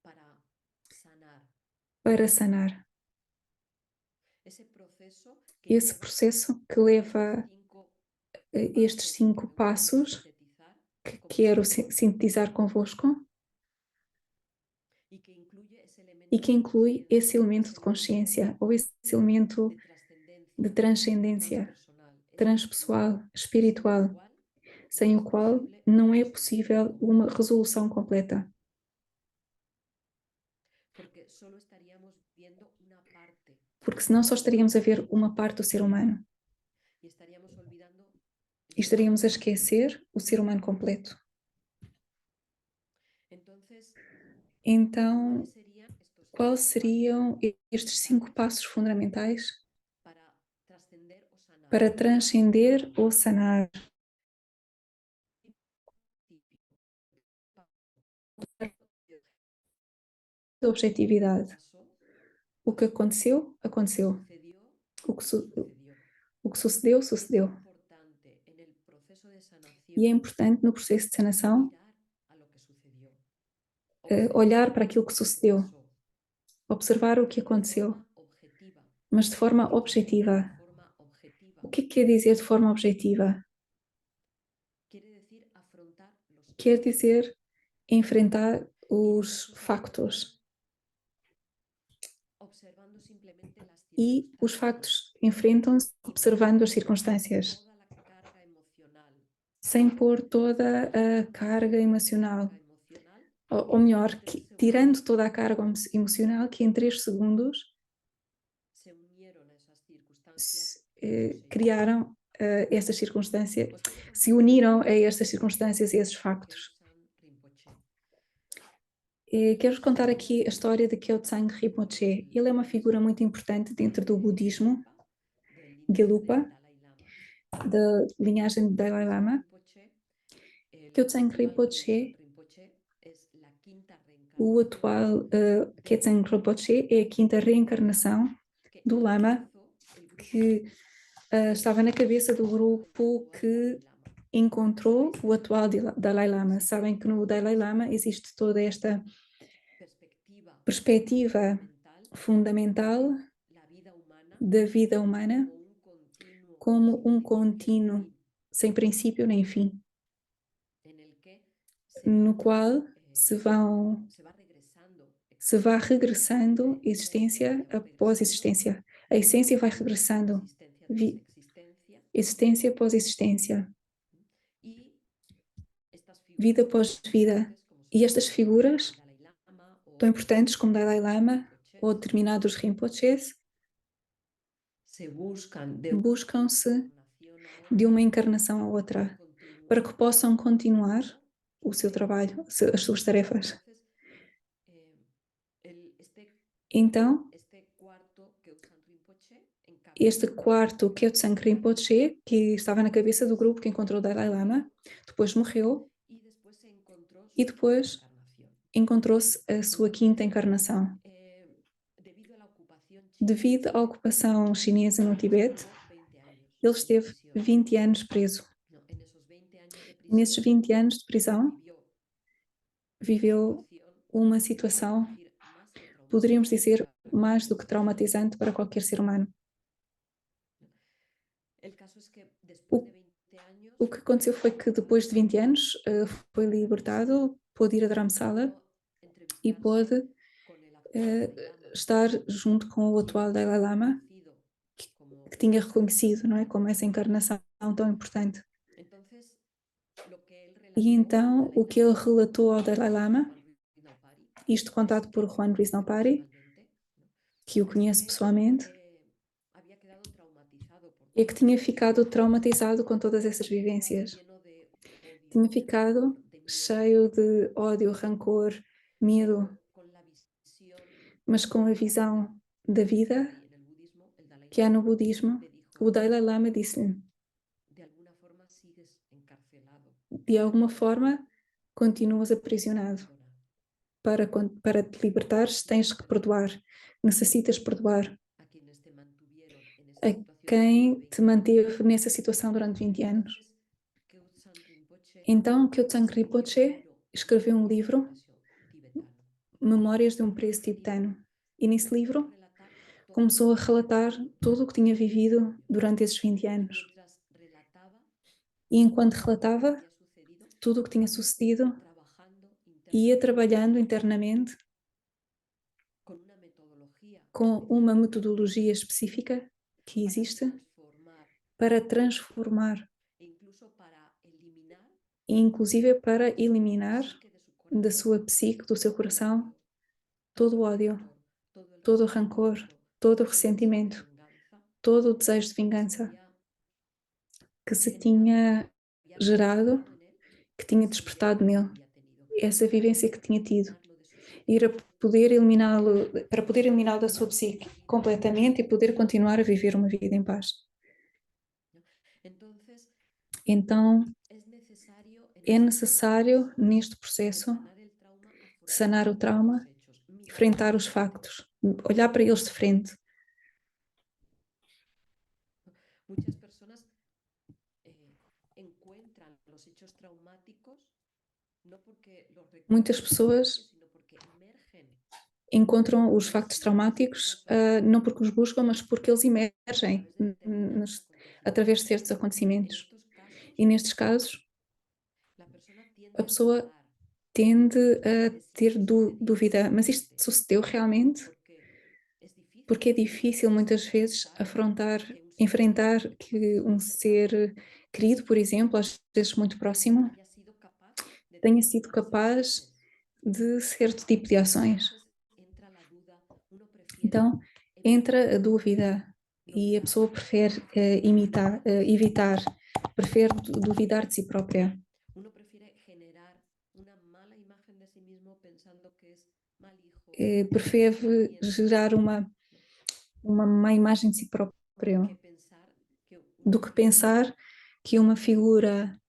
para sanar. para sanar. Ese proceso que Esse lleva processo que estos leva 5 estes pasos que 5 me gustaría passos sintetizar que con quero vosotros sintetizar convosco y que incluye ese e elemento que de inclui esse conciencia, elemento ese de elemento consciência ou esse elemento de de trascendencia transcendência transpersonal, ese transpessoal, equilibrio, sin el espiritual, cual no sem o es qual posible não una é resolución possível uma completa. resolução completa, Porque solo estaríamos viendo una parte porque senão só del estaríamos a ser ver uma humano parte do ser humano y estaríamos olvidando e el ser estaríamos humano a completo. esquecer o ser humano completo. Entonces, Então, ¿cuáles serían estos quais 5 pasos seriam estes 5 fundamentales passos fundamentais para trascender o sanar? para transcender ou sanar? A objetividade. Pasó, O que aconteceu, aconteceu. sucedió, O que, sucedió. o que sucedeu, Es sucedeu. importante en el proceso de E é sanación importante no processo de sanação mirar a lo que sucedió, olhar observar para aquilo que lo que sucedeu, pasó, observar o que pero de aconteceu, forma objetiva. mas de forma ¿Qué quiere decir de objetiva. forma objetiva? O que quer dizer de forma objetiva? Quiere decir afrontar los Quer hechos dizer enfrentar y los os hechos afrontar factos. observando simplemente las E os circunstancias factos enfrentam-se y no observando as poniendo circunstâncias, toda la carga emocional, sem pôr toda a carga emocional. Ou melhor, en 3 tirando segundos toda a carga emocional que em 3 segundos se unieron a esas circunstancias esos hechos. criaram essas circunstâncias, Os quiero se compartir uniram a estas circunstâncias e esses factos. Khyentse Rinpoche. Quero contar aqui a história de Khyentse Rinpoche. Ele é uma figura muito importante dentro do budismo, Del linaje Gelupa, del Dalai Lama. da linhagem de Dalai Khyentse Lama. Rinpoche, el Khyentse actual Rinpoche, Rinpoche, es la quinta o reencarnación atual del Khyentse Lama Rinpoche, é a quinta reencarnação que do Lama encontró el grupo que estava na cabeça do grupo actual que Dalai Lama. encontrou o atual Dalai Lama. Sabem que no Dalai Lama existe toda esta Perspectiva perspectiva fundamental la vida humana da vida humana como un continuo como sin um principio ni contínuo, fin, sem princípio nem fim, en el que se va, no qual se va regresando se vai existencia regressando y vida existência existencia, va após regresando existência. A essência vai regressando, existencia tras existencia existência após existência, y estas vida figuras tan após vida. importantes como E sería estas figuras el Dalai Lama tão o importantes como Dalai Khyentse Lama, Rinpoche ou determinados Rinpoches buscam-se de uma encarnação a outra para que possam continuar o seu trabalho, as suas tarefas. Então, este quarto Kyotsan Rinpoche, que estava na cabeça do grupo que encontrou o Dalai Lama, depois morreu e depois encontrou-se a sua quinta encarnação. Devido à ocupação chinesa no Tibete, ele esteve 20 anos preso. Nesses 20 anos de prisão, viveu uma situação, poderíamos dizer, mais do que traumatizante para qualquer ser humano. O que aconteceu foi que depois de 20 anos foi libertado, pôde ir a Dharamsala e pôde estar junto com o atual Dalai Lama, que tinha reconhecido, não é, como essa encarnação tão importante. E então o que ele relatou ao Dalai Lama, isto contado por Juan Luis Naupari, que o conhece pessoalmente, é que tinha ficado traumatizado com todas essas vivências. Tinha ficado cheio de ódio, rancor, medo, mas com a visão da vida que há no budismo, o Dalai Lama disse-lhe: de alguma forma, continuas aprisionado. Para te libertares, tens que perdoar. Necessitas perdoar a quem te manteve nessa situação durante 20 anos. Então, Kyotsan Rinpoche escreveu um livro, Memórias de um Preso Tibetano. E nesse livro começou a relatar tudo o que tinha vivido durante esses 20 anos. E enquanto relatava tudo o que tinha sucedido, ia trabalhando internamente com uma metodologia específica que existe para transformar, e inclusive para eliminar da sua psique, do seu coração, todo o ódio, todo o rancor, todo o ressentimento, todo o desejo de vingança que se tinha gerado, que tinha despertado nele, essa vivência que tinha tido, e para poder eliminá-lo da sua psique completamente e poder continuar a viver uma vida em paz. Então, é necessário, neste processo, sanar o trauma, enfrentar os factos, olhar para eles de frente. Muitas pessoas encontram os factos traumáticos não porque os buscam, mas porque eles emergem através de certos acontecimentos. E nestes casos, a pessoa tende a ter dúvida, mas isto sucedeu realmente? Porque é difícil muitas vezes enfrentar que um ser querido, por exemplo, às vezes muito próximo, tenha sido capaz de certo tipo de ações. Então, entra a dúvida e a pessoa prefere evitar, prefere duvidar de si própria. Prefere gerar uma má imagem de si próprio do que pensar que uma figura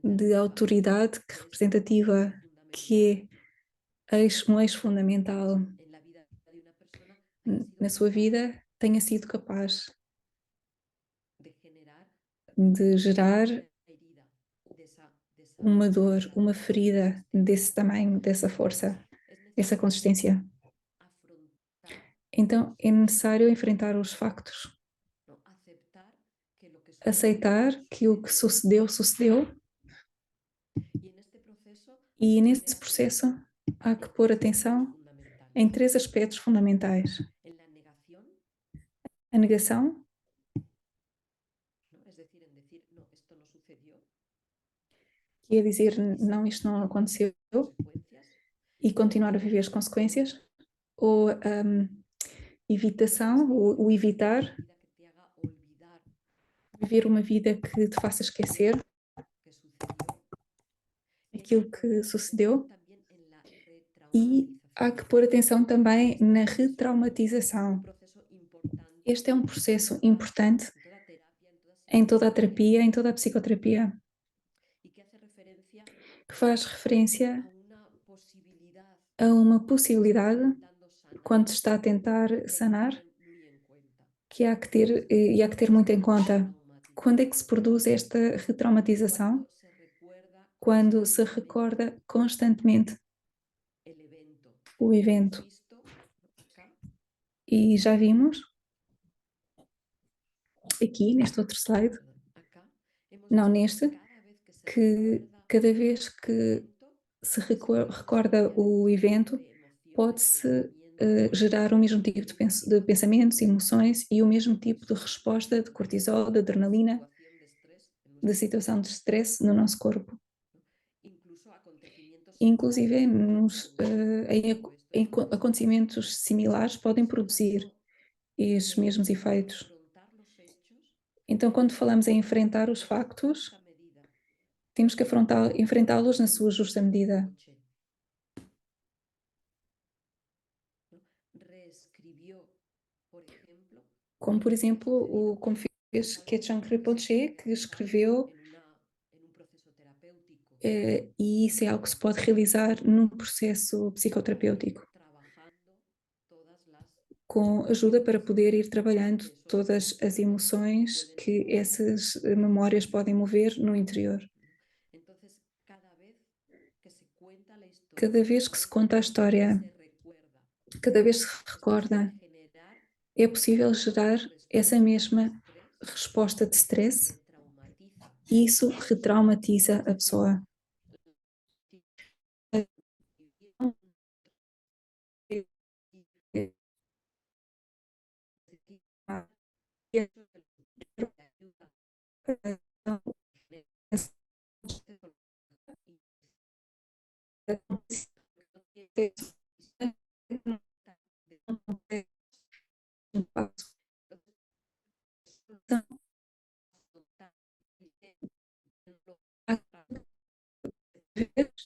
de autoridade representativa, que é um eixo fundamental na sua vida, tenha sido capaz de gerar uma dor, uma ferida desse tamanho, dessa força, dessa consistência. Então é necessário enfrentar os factos, aceitar que o que sucedeu, sucedeu, e nesse processo há que pôr atenção em 3 aspectos fundamentais: a negação, que é dizer não, isto não aconteceu, e continuar a viver as consequências, ou evitação, o evitar, vida que te haga olvidar viver uma vida que te faça esquecer que sucedió. aquilo Hay que que poner atención sucedeu, también en la e há que pôr atenção também na retraumatização. un proceso importante Este é um processo importante en toda terapia, en toda em toda a psicoterapia, terapia, em toda a psicoterapia, y que hace referencia que faz referência a una posibilidad a uma cuando se está possibilidade, intentando sanar, quando se está a tentar que hay que sanar, tener muy en cuenta. que há que ter, e há que ter muito em conta. Quando é que se Traumatización. produz esta retraumatização? Cuando se recuerda Quando se constantemente recorda constantemente el evento. o Y hemos evento. visto acá, E já vimos aqui neste outro slide, perdón, acá hemos não visto neste, que cada vez que se que recuerda cada el vez que evento, se se produce recorda una o misma tipo evento, de emociones, pode-se pensamientos, gerar o mesmo tipo de pensamentos, cortisol, emoções e o mesmo tipo de resposta de cortisol, de adrenalina, situación de estrés en de nuestro situação cuerpo, de stress no nosso corpo. ¿no? Incluso acontecimientos Inclusive, similares pueden producir todo esto. em acontecimentos similares podem Por produzir tanto, esses mesmos efeitos. afrontar los hechos Então, quando falamos em en enfrentar os su factos, justa medida, temos que enfrentá-los na como sua justa medida. Coche, ¿no? Reescribió, por ejemplo, Como, por lo que ha exemplo, sucedido. como fez Es algo Ketchum que se Rinpoche, puede que realizar escreveu, en un proceso terapéutico, e isso é algo que se pode realizar num processo psicoterapêutico, trabajando todas las com ajuda para emociones poder ir trabalhando que esos todas as sentimientos emoções pueden que mover. essas memórias podem mover no interior. Entonces, cada vez que se cuenta la historia, Cada vez cada que se vez conta a que história, se recuerda, cada vez que se es posible recorda, generar é esa possível gerar misma essa respuesta de mesma estrés resposta de y eso stress, retraumatiza e isso a la persona. retraumatiza Es a decir, pessoa.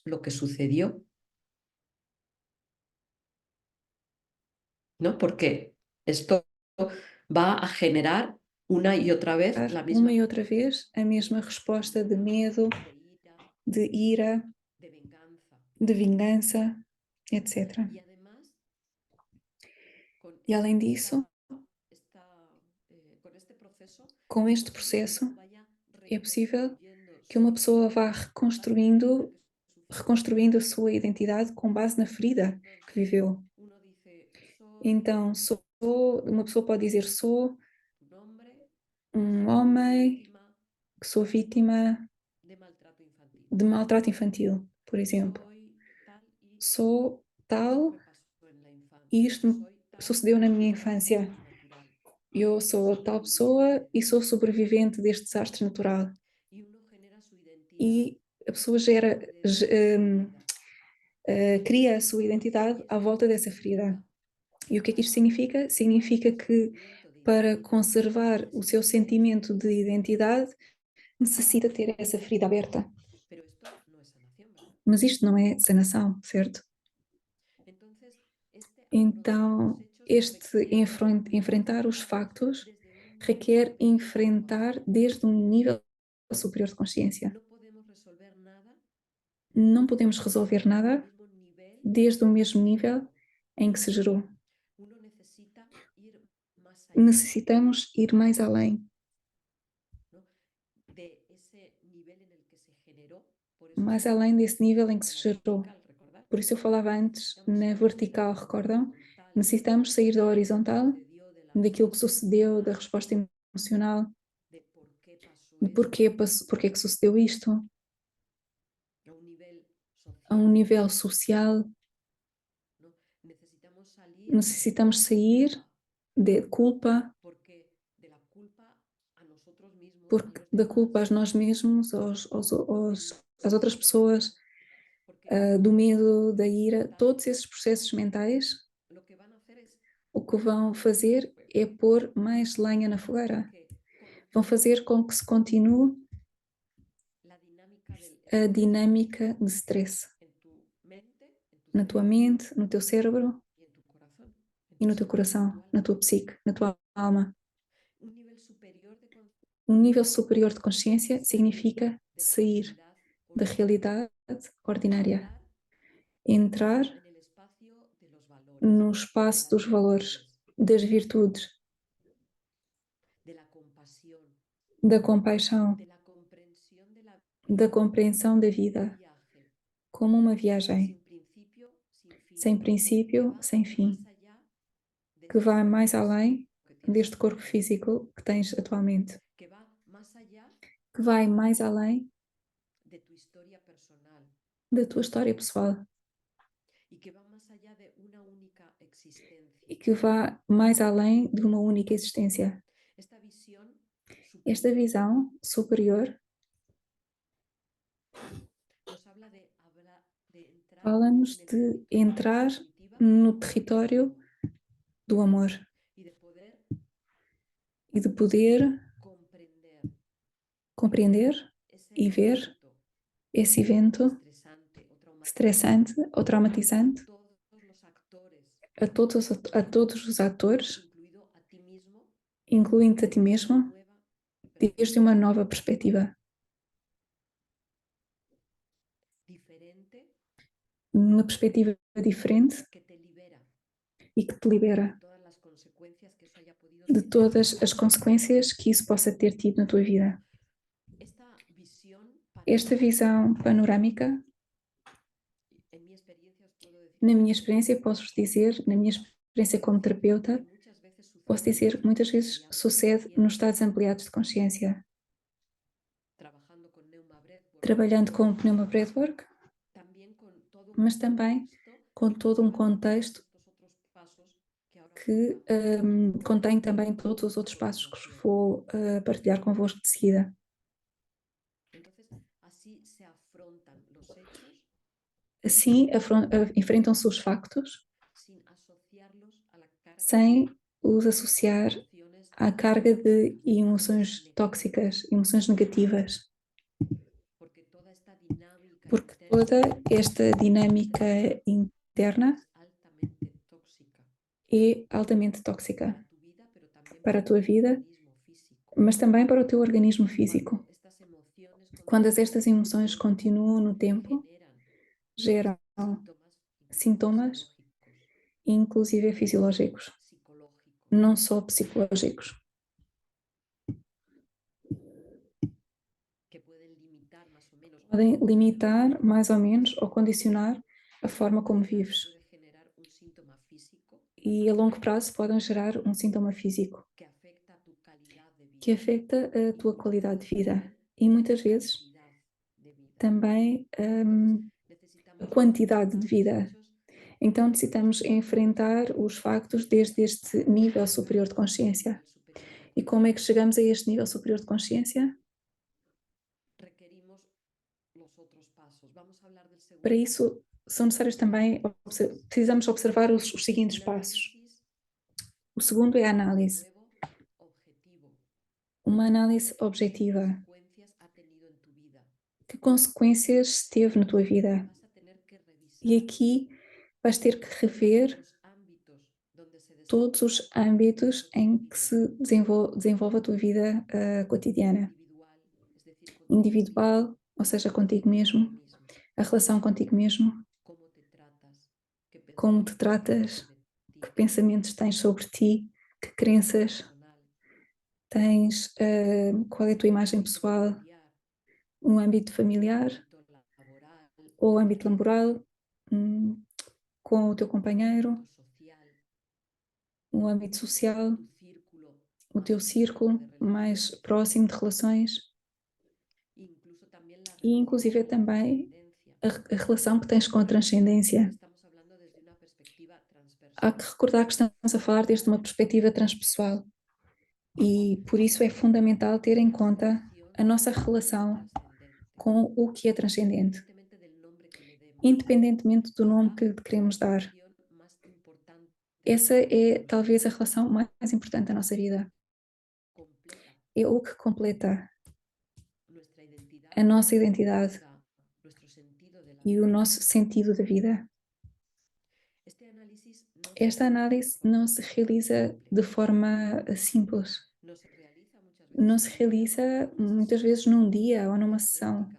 lo que sucedió, ¿no? Porque esto va a generar una y otra vez la Uma misma e outra vez a mesma resposta de medo, de ira, de ira, de venganza. de vingança, etc. Y además, con, E além disso, con este proceso, com es este posible que processo, uno vaya é possível reconstruyendo que su uma pessoa identidad vá con base en la herida que sufrió. reconstruindo a sua identidade com base na ferida que Entonces, viveu. uno dice, soy Então, uma pessoa pode dizer: sou un hombre, um soy homem víctima que sou vítima de maltrato infantil. de maltrato infantil, por exemplo. Soy tal y Sou esto tal me pasó en la e infancia. isto me Soy tal sucedeu na minha y fue un infância. desastre natural. Eu sou tal pessoa e sou sobrevivente deste desastre natural. Y uno genera su identidad E a pessoa gera, alrededor de esa herida. cria a sua identidade ¿Y à esto volta qué dessa ferida. significa? E o que é que isto Para significa? conservar Significa ese que sentimiento de para identidad conservar o seu necesita sentimento herir. de identidade, necessita ter essa ferida aberta. Pero esto no es sanación, ¿verdad? Mas isto não é sanação, certo? Entonces, este afrontar los Então, hechos este requiere enfrentar os afrontarlos factos desde un nivel requer superior de enfrentar conciencia. desde um nível superior de consciência. No podemos resolver nada Não podemos resolver desde el nada mismo nivel desde o en el que mesmo se nível generó. em que se gerou. Uno necesita ir más allá, Necessitamos ir mais além, ¿no? De ese nivel en el que se generó. Por eso mais yo além desse nível em que en se la gerou. vertical, ¿recordad? Por isso eu falava antes, Necesitamos na salir vertical, de la recordam? horizontal, Necessitamos sair da de lo que horizontal, sucedió, de la daquilo que respuesta sucedeu, da emocional, resposta emocional, de por qué pasó de esto, porquê que sucedeu isto, a un nivel a um social, nível social. ¿no? Necesitamos salir de Necessitamos la sair culpa, de culpa, porque de la culpa a nosotros mismos, a porque los da demás, culpa a nós mesmos, del às outras miedo, de la ira, pessoas, porque do medo, da ira, tanto todos esses processos mentais, lo que van o que vão fazer é pôr mais lenha na fogueira. Vão fazer com que se continue a dinâmica de stress na tua mente, no teu cérebro e no teu coração, na tua psique, na tua alma. Um nível superior de consciência significa sair da realidade ordinária, entrar no espaço dos valores, das virtudes, da compaixão, da compreensão da vida como uma viagem, sem princípio, sem fim, que vai mais além deste corpo físico que tens atualmente, que vai mais além da tua história pessoal e que vá mais além de uma única existência. Esta visão superior fala-nos de entrar no território do amor e de poder compreender e ver esse evento estressante ou traumatizante a todos os atores, incluindo a ti mesmo, desde uma nova perspectiva, uma perspectiva diferente e que te libera de todas as consequências que isso possa ter tido na tua vida. Esta visão panorâmica, na minha experiência, posso dizer, na minha experiência como terapeuta, posso dizer que muitas vezes sucede nos estados ampliados de consciência. Trabalhando com o Pneuma Breathwork, mas também com todo um contexto que contém também todos os outros passos que vou partilhar convosco de seguida. Assim, enfrentam-se os factos sem os associar à carga de emoções tóxicas, emoções negativas. Porque toda esta dinâmica interna é altamente tóxica para a tua vida, mas também para o teu organismo físico. Quando estas emoções continuam no tempo, geram sintomas, inclusive fisiológicos, não só psicológicos. Podem limitar, mais ou menos, ou condicionar a forma como vives. E a longo prazo podem gerar um sintoma físico que afeta a tua qualidade de vida e muitas vezes também a quantidade de vida. Então necessitamos enfrentar os factos desde este nível superior de consciência. E como é que chegamos a este nível superior de consciência? Para isso, são necessários também, precisamos observar os seguintes passos. O segundo é a análise. Uma análise objetiva. Que consequências teve na tua vida? E aqui vais ter que rever todos os âmbitos em que se desenvolve a tua vida cotidiana. Individual, ou seja, contigo mesmo, a relação contigo mesmo, como te tratas, que pensamentos tens sobre ti, que crenças tens, qual é a tua imagem pessoal, um âmbito familiar ou âmbito laboral, com o teu companheiro, um âmbito social, o teu círculo mais próximo de relações e inclusive também a relação que tens com a transcendência. Há que recordar que estamos a falar desde uma perspectiva transpessoal e por isso é fundamental ter em conta a nossa relação com o que é transcendente, independentemente do nome que queremos dar. Essa é talvez a relação mais importante da nossa vida. completa É o que completa nuestra identidad a nossa y identidade nuestro sentido de la e o vida. nosso sentido da vida. Este análisis no se Esta realiza análise não se realiza de forma simples, no se realiza muchas veces não en se un día, realiza en una muitas sesión vezes num dia ou numa sessão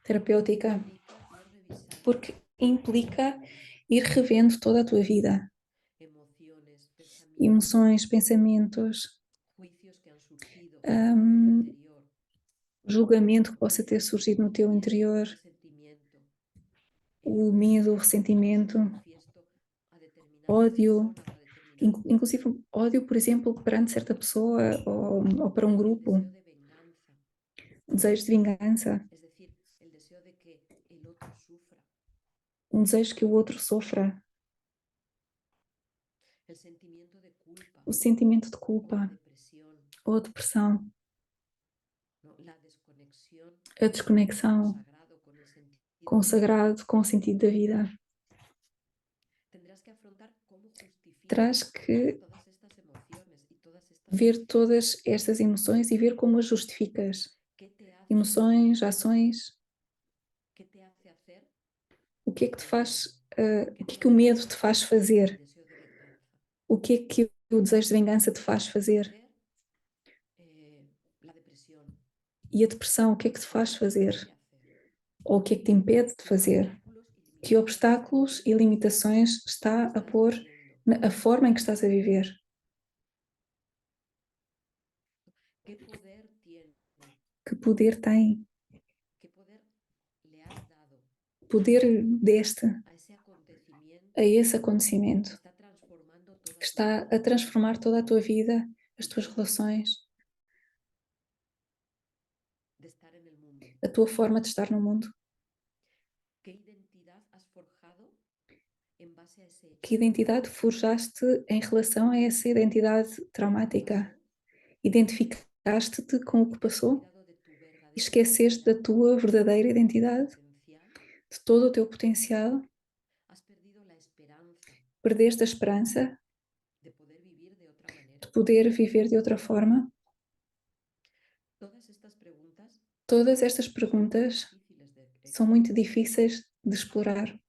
terapéutica, terapêutica, implica ir revisando porque implica ir revendo toda a tua vida, emociones, pensamientos, emoções, pensamentos, juicios que han surgido en tu hum, interior, julgamento que possa ter surgido no teu miedo, interior, resentimiento, o medo, o odio ressentimento, manifiesto a determinadas ódio, personas, a determinados inclusive ódio, por exemplo, perante certa pessoa ou para um el grupo, deseo de venganza, desejo de vingança, es decir, el deseo de que el otro sufra, um desejo que o outro sofra, el sentimiento de culpa o sentimento de o culpa de depresión, ou a depressão, ¿no? La desconexión a con lo desconexão sagrado, con el sentido com o de la vida. sagrado, com o sentido da vida. Tendrás que afrontar cómo Terás justificas que todas estas emociones y todas estas ver acciones. todas estas emoções e ver como as justificas. ¿Qué te hace, Emoções, ações, qué te hace hacer o que é que te el faz, miedo? o ¿Qué que é te que o hace medo te hacer faz el fazer? deseo de venganza? O que é que o desejo de vingança te faz fazer? Hacer la depresión. E a depressão, o que é que te ¿O qué faz te fazer? impide hacer? Ou o que é que te impede de ¿Qué fazer? obstáculos y Que limitaciones obstáculos e limitações está a estás pôr viviendo? na forma em que estás a viver? ¿Qué poder tiene? Que poder tem? ¿Qué poder le has dado Poder deste a ese a acontecimiento esse que acontecimento está transformando toda que tu está vida? a transformar toda a tua vida, as tuas relações, De estar en el mundo. a tua forma de estar no mundo? ¿Qué identidad has forjado en base a ese Que hecho? identidade forjaste em relação a essa identidade ¿Qué traumática? pasó? Identificaste-te com o que ¿Te has passou olvidado de tu e verdadera esqueceste identidad, da tua verdadeira de tu identidade, potencial? de todo o teu potencial? ¿Has perdido la esperanza Perdeste a esperança de poder vivir de otra manera? de poder viver de outra forma? Todas estas preguntas Todas estas son muy perguntas difíciles de são muito explorar, difíceis de explorar,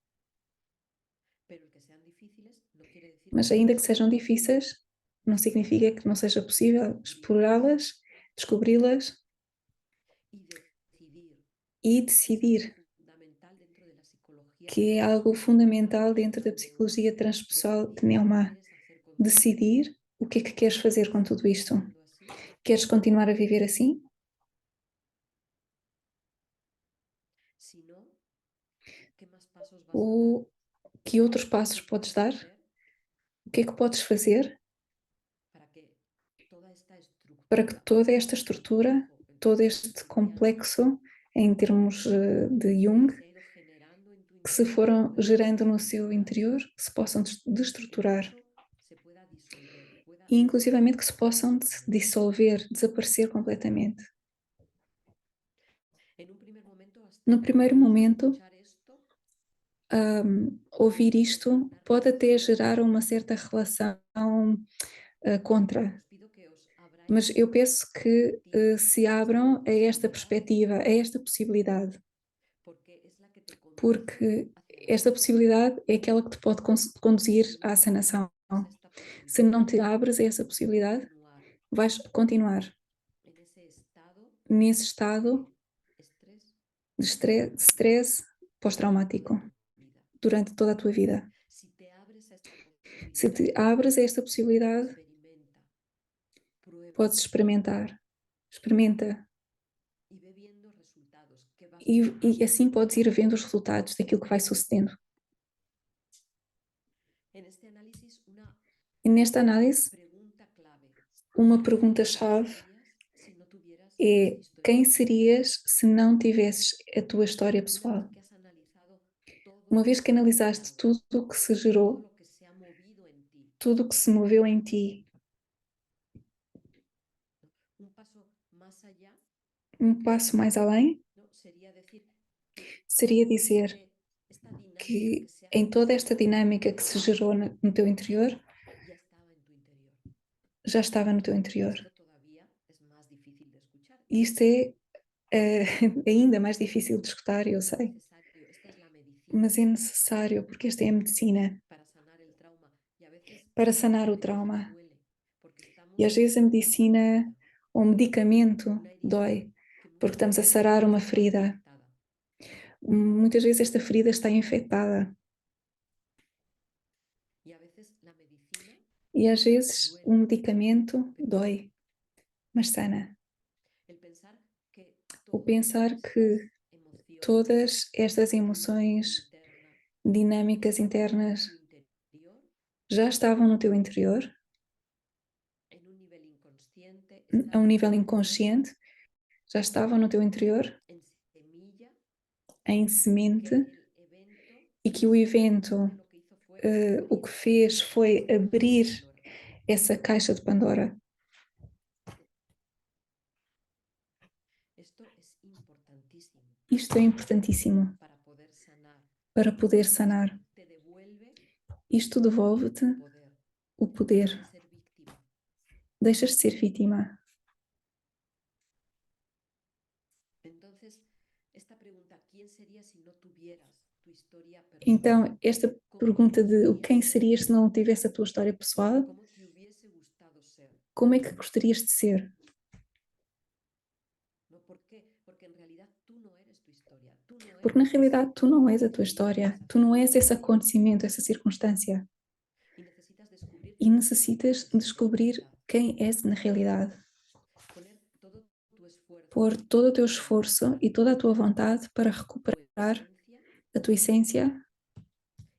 pero el que sean difíciles no quiere decir que mas no ainda que sea sejam posible difíceis, não significa que não seja possível descubrirlas explorá-las, descobri-las y decidir, e que es algo decidir, fundamental dentro de la psicología que é algo fundamental dentro da transpessoal Neuma. psicologia transpessoal de Decidir qué Neuma. quieres hacer con tu vida. Decidir o que é que queres fazer com ¿Quieres tudo seguir isto. viviendo así? Queres continuar a viver assim? Si no, ¿qué más pasos vas a dar? Ou que outros passos ¿Qué podes puedes dar? hacer O que é que podes fazer para que toda esta para que estructura toda tan esta estrutura, complejo en todo términos este junguianos complexo em termos de Jung, que se ha ido generando en tu que se interior se foram pueda gerando no seu desestructurar interior, que se possam e destruturar incluso se pueda disolver, pueda e inclusivamente que se desaparecer possam completamente. dissolver, desaparecer completamente. En un primer momento, hasta No primeiro momento, escuchar esto ouvir puede isto generar una pode até reacción. gerar uma certa relação contra, Os pido que os abráis mas eu penso a la que perspectiva se de esta abram a esta posibilidad, perspectiva, a esta possibilidade, porque es la que te conduce porque hacia la esta sanación. possibilidade é aquela que te pode conduzir Si no à te sanação. abres a esta Se não posibilidad, te abres a essa vas a possibilidade, continuar vais continuar en ese estado nesse estado de estrés de postraumático stress durante pós-traumático toda tu vida. durante toda a tua vida. Si te abres a esta Se posibilidad, te abres a esta possibilidade, experimenta, prueba podes experimentar. Experimenta. y ve viendo resultados que vas E, viendo. e assim podes ir vendo os resultados daquilo que vai sucedendo. En este análisis, una E nesta análise, pregunta clave. uma ¿Quién pergunta-chave serías si no tuvieras é: historia quem personal? serias se não tivesses a tua história Una vez pessoal? que has analizado todo Uma lo que vez que se ha analisaste generado, tudo o que se todo gerou, lo que se ha movido en ti, tudo o que se moveu em ti, un paso más allá, um passo mais além, ¿no? Sería decir que seria dizer esta dinámica que que se ha em toda esta generado dinâmica que se gerou no teu interior, y já estava no teu interior. Esto todavía es más difícil de escuchar. E isto é ainda mais difícil de escutar, eu Es sei, necesario, esta es la medicina mas é necessário, porque esta é a medicina para sanar el trauma. Y a veces para la sanar o medicina trauma. duele, porque estamos E às vezes a curando una medicina herida, ou o medicamento una herida dói, que porque muchas estamos a veces sarar uma está ferida. infectada. Muitas vezes esta ferida está infectada. Y a veces la medicina E às vezes duele, o medicamento pero sana. dói, mas sana. El pensar que O todas pensar estas que emociones, todas estas esta dinámica emoções interna, dinâmicas estaban en internas tu interior já estavam no teu interior, en un nivel inconsciente, a um estaban nível inconsciente, já estavam no teu interior, en semilla, em y que semente, el evento e que o evento simplemente lo que hizo fue o abrir que fez foi esa caja de abrir Pandora. essa caixa de Pandora. Esto es importantísimo Isto é importantíssimo para poder sanar. para poder sanar. Esto te devuelve Isto devolve-te el poder. o poder. Dejas de ser víctima. Deixas de ser vítima. Entonces, esta pregunta, ¿quién serías si no tuvieras tu historia personal? Então, esta pergunta de quem serias se não tivesse a tua história pessoal, ¿Cómo te hubiese gustado ser? como é que gostarias de ser? ¿No? ¿Por qué? Porque en realidad tú no eres tu historia. Tú no Porque na eres realidade tu não és a tua esa história, esa tu não és esse circunstancia. acontecimento, essa circunstância. Y necesitas descubrir E quién necessitas eres en descobrir realidad. quem és na realidade. Poner todo tu esfuerzo, Pôr todo o teu tu esforço voluntad, e toda a tua vontade para tu recuperar esencia a tua essência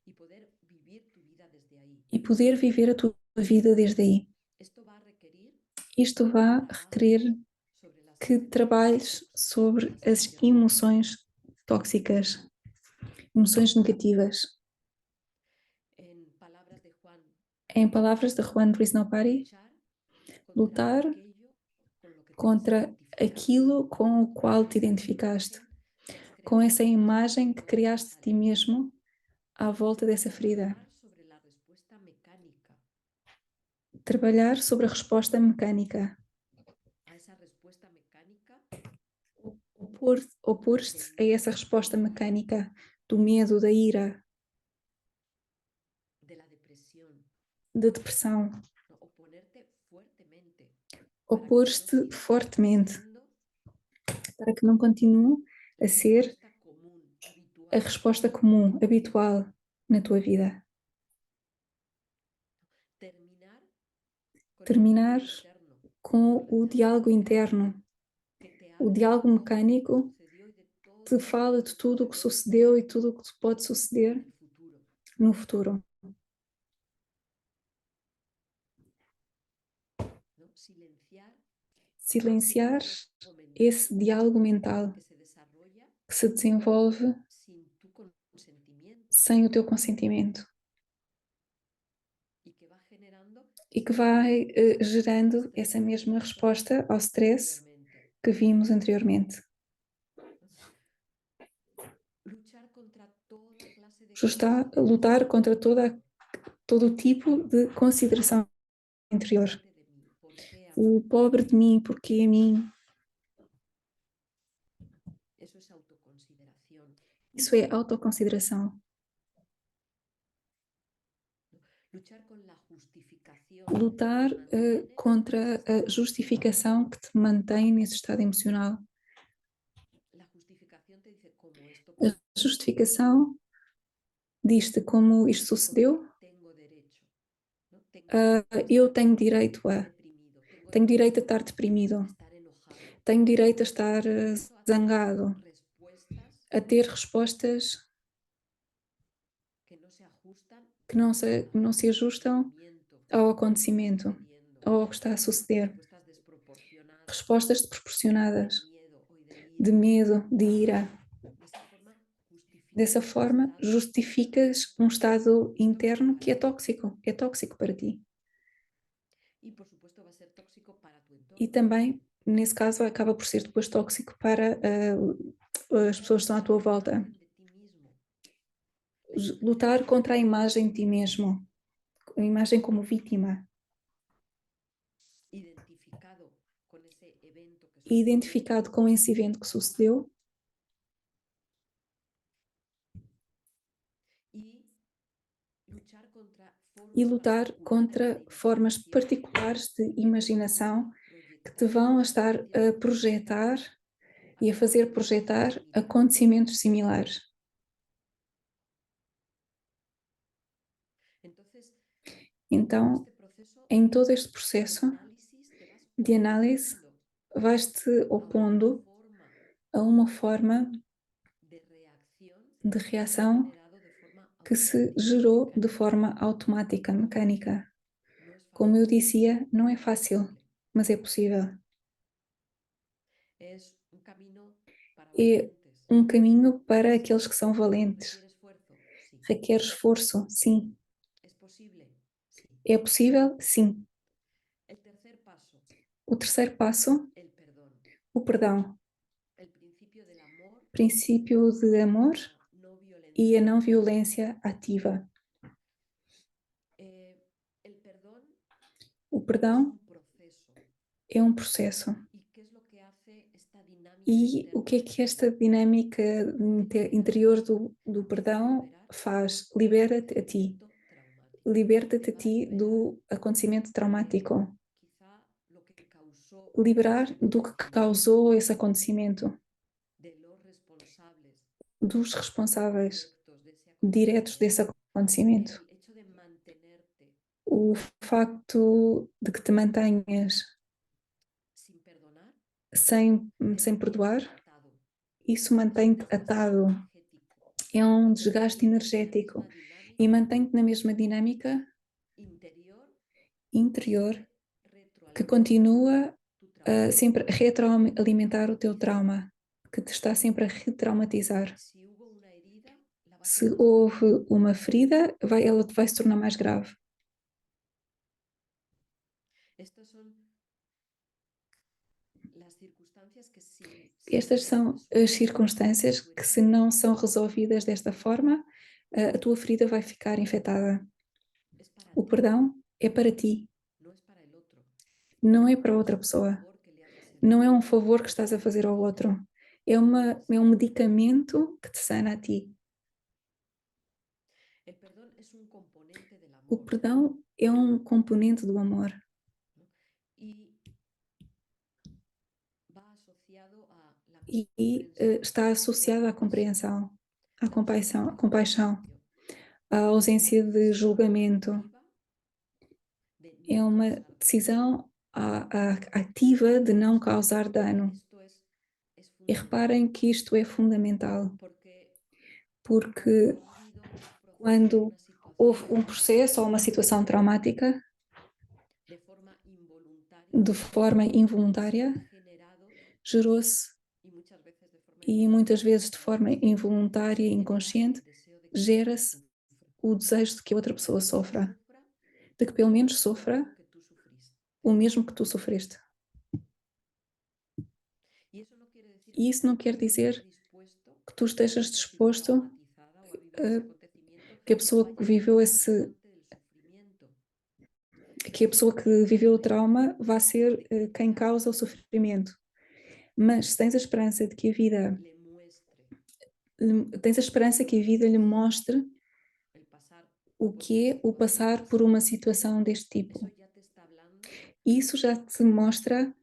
y poder vivir tu vida desde ahí. e poder viver a tua vida desde aí. Esto va a requerir Isto un vai trabajo requerer sobre las que emociones trabalhes tóxicas, sobre las as emociones emoções tóxicas, emoções negativas. en palabras de Juan Em palavras de Juan Ruiz Nopari, luchar contra lutar aquello con lo que te has contra identificado, aquilo com o qual te con esa identificaste, imagen que has com creado essa imagem que alrededor de criaste de esa ti herida. mesmo à volta dessa ferida. Trabajar sobre la respuesta mecánica Trabalhar sobre a resposta mecânica. a esa respuesta mecánica Opor-te a essa resposta mecânica do medo, da ira, de la depresión, da depressão. ¿no? Oponerte fuertemente para que no Opor-te siga fortemente siendo para que não continue la a ser respuesta común, a habitual. resposta comum, habitual na tua vida. Terminar con el Terminar diálogo interno, com con la o charla diálogo mecánica interno. que te O habla de diálogo todo lo que mecânico sucedió y de todo te lo que fala de puede tudo o que suceder sucedeu e tudo o que pode en suceder el futuro. no futuro. ¿No? Silenciar ese Silenciar diálogo mental esse diálogo mental que se desarrolla que se desenvolve sin tu consentimiento sem o teu consentimento y que va generando e que ese mismo vai gerando estrés essa que mesma vimos resposta ao stress anteriormente. que vimos anteriormente. Luchar contra toda clase de Lutar consideración contra interior. todo o tipo de consideração interior. Pobre de mí, ¿por qué a mí? O pobre de mim, porque a mim. Eso es autoconsideración. Isso é autoconsideração. Luchar con la justificación Lutar que te mantiene contra en ese estado a justificação que te mantém nesse estado emocional. La justificación te dice cómo esto A pasó, justificação diz-te como isto por sucedeu. qué tengo derecho, ¿no? Tengo derecho Eu a tenho estar direito a. deprimido, Tenho direito a a estar deprimido. estar enojado, Tenho direito a estar tengo derecho a tener zangado. respuestas A ter respostas que no se ajustan que não se ajustam ao acontecimento, ao que está a suceder. respuestas desproporcionadas, Respostas desproporcionadas, de miedo o de ira. de medo, de ira. De esa forma justificas Dessa un forma, estado justificas um estado interno que é tóxico para ti. y por supuesto va a ser tóxico para tu entorno. E também, nesse caso, acaba por ser depois tóxico para as pessoas que estão à tua volta. Lutar contra a imagem de ti mesmo, a imagem como vítima. identificado con ese evento que e sucedió identificado com esse evento que sucedeu y luchar contra e formas lutar particulares contra de formas imaginación particulares de que te van imaginação a que te proyectar vão a estar a circunstancias projetar e a fazer acontecimientos projetar similares. acontecimentos similares. Entonces, en todo Então, este proceso em todo este de processo análisis te vas de análise, oponiendo vais-te a una opondo forma a uma forma de reacción de que se ha reação generado de forma que se automática y gerou de mecánica. forma automática, mecânica. No es Como eu fácil, dizia, não é pero es fácil, posible. mas é possível. Es un camino para É valientes. um caminho para aqueles que são valentes. ¿Requiere esfuerzo? Sí. Requer esforço, sim. ¿Es posible? Sí. É possível? Sim. El tercer paso, O terceiro passo, el perdón. o perdão. El principio del amor Princípio de amor y la no e a violencia não activa. violência ativa. El perdón O es perdão un proceso. é um processo. ¿Y qué es lo que hace esta dinámica E o interna del que esta perdón? dinâmica interior do Te hace perdão liberar faz? de un Libera-te a ti. acontecimiento traumático. Liberta-te Te a va a ti liberar do acontecimento de traumático. quizá lo que causó Liberar ese do que acontecimiento, causou esse acontecimento, de los responsables dos responsáveis directos de ese diretos desse acontecimiento. acontecimento. El hecho de mantenerte O facto de que te mantenhas sin perdonar te sem mantiene perdoar, atado. isso Es un mantém-te desgaste atado, energético é um y te desgaste mantiene en la energético misma e dinámica mantém-te na mesma dinâmica interior que interior sigue que retroalimentando continua tu a trauma. sempre retroalimentar o teu trauma, que te está sempre a retraumatizar. Si hubo una herida, la va a Se hacer más grave. houve uma ferida, ela vai se tornar mais grave. Estas son las circunstancias que si no Estas se são as resuelven, circunstâncias tu que, se herida não são resolvidas desta forma, a tua ferida vai ficar infectada. es para O ti, perdão é para ti, no es para el otro. não é para No outra es un pessoa. favor que le haces al Não é otro, um favor que es estás a una fazer ao medicina outro. É um medicamento que te sana a ti. El perdón es un componente del O amor, perdão é um componente do amor ¿no? Y va asociado a la e comprensión, está la associado à compasión, compreensão, à la ausencia compaixão, de compaixão, juicio, à la ausência de decisión julgamento. activa de É no uma causar daño. decisão ativa de não causar Y dano. esto es E reparem fundamental que isto é fundamental, porque porque cuando ha habido un proceso, quando una houve situación um processo ou uma traumática, situação traumática, de forma involuntaria, de forma se involuntária, ha generado gerou-se, y muchas veces de forma e muitas involuntaria, vezes de forma inconsciente, involuntária se e genera inconsciente, el deseo de que el otro gera-se sufra, o desejo de que a outra de pessoa que al menos sofra, sufra de que pelo menos lo sofra mismo que tú sufriste. o mesmo que tu sofreste. Y eso no quiere decir E isso não quer que tú estés dizer dispuesto, que tu que la estejas persona que ha sido disposto, traumatizada o ha vivido ese eh, acontecimiento que a pessoa que vaya a ser viveu la esse, causante del sufrimiento. que a pessoa que viveu o trauma vá ser De que quem la causa o vida sofrimento. Mas se tens a esperança de que a vida, le muestre tens a esperança que a vida lhe mostre el pasar o por que una é o situación passar por así, uma situação deste eso tipo. ya te está hablando Isso já te mostra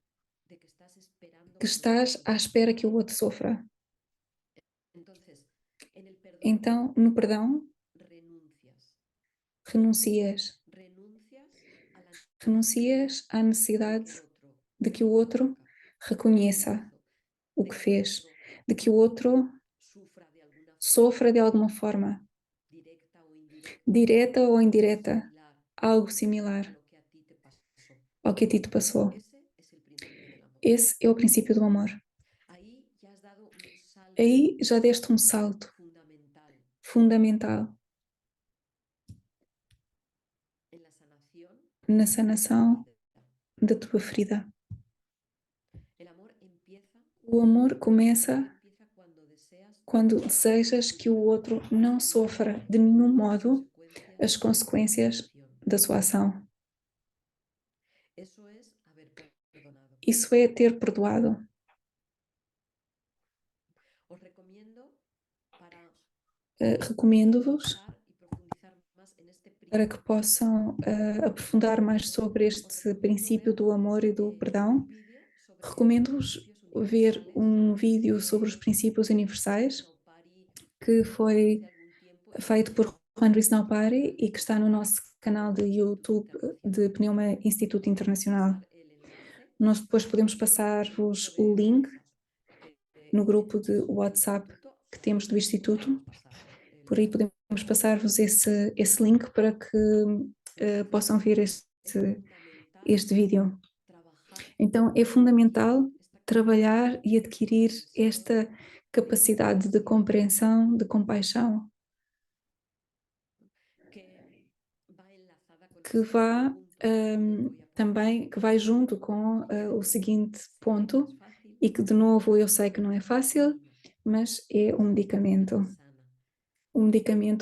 de que estás esperando que que el otro estás à sufra. espera que o outro sofra. Entonces, en el perdón Então, no perdão, renuncias. renuncias. Renuncias a la necesidad Renuncias à de necessidade que el otro de que o outro reconozca lo que reconheça hizo, o de que que el fez, otro de que o outro sufra de alguna forma, sofra de alguma forma, directa o indirecta, direta ou algo indireta, similar algo a similar lo que a ti te pasó. ao que a ti te passou. Ese es el principio del amor. Esse é o princípio do amor. Ahí ya has dado un salto Aí já deste um salto fundamental fundamental en la sanación na de tu sanação herida. da tua ferida. El amor empieza, O amor el começa empieza cuando deseas quando que el otro no desejas que o sufra outro não sofra de las nenhum modo consecuencias as de tu consequências acción. da sua ação. Isso é ter perdoado. Recomendo-vos para que possam aprofundar mais sobre este princípio do amor e do perdão. Recomendo-vos ver um vídeo sobre os princípios universais que foi feito por Juan Ruiz Naupari e que está no nosso canal de YouTube de Pneuma Instituto Internacional. Nós depois podemos passar-vos o link no grupo de WhatsApp que temos do Instituto. Por aí podemos passar-vos esse link para que possam ver este vídeo. Então, é fundamental trabalhar e adquirir esta capacidade de compreensão, de compaixão, que vai junto com o seguinte ponto, e que de novo eu sei que não é fácil, mas é um medicamento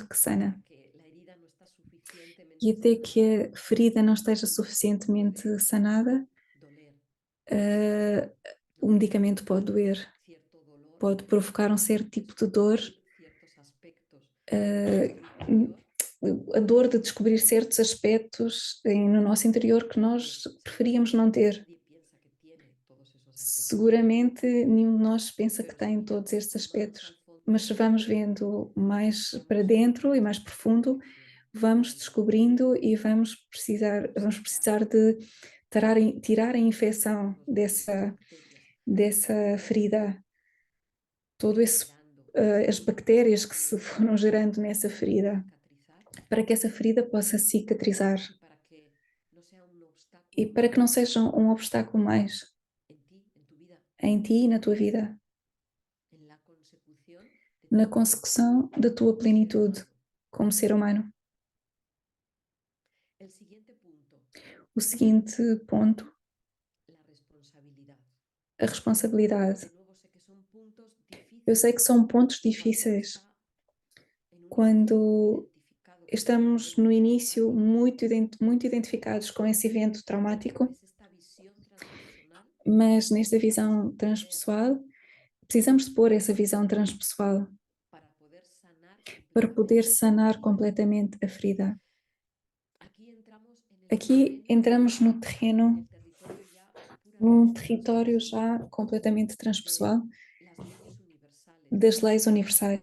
que sana. E até que a ferida não esteja suficientemente sanada, o medicamento pode doer, pode provocar um certo tipo de dor, a dor de descobrir certos aspectos no nosso interior que nós preferíamos não ter. Seguramente nenhum de nós pensa que tem todos estes aspectos, mas se vamos vendo mais para dentro e mais profundo, vamos descobrindo e vamos precisar de tirar a infecção dessa ferida, as bactérias que se foram gerando nessa ferida, para que essa ferida possa cicatrizar e para que não seja um obstáculo mais em ti e na tua vida, na consecução da tua plenitude como ser humano. O seguinte ponto, a responsabilidade. Eu sei que são pontos difíceis quando estamos no início muito identificados com esse evento traumático, mas nesta visão transpessoal, precisamos de pôr essa visão transpessoal para poder sanar completamente a ferida. Aqui entramos no terreno, num território já completamente transpessoal das leis universais.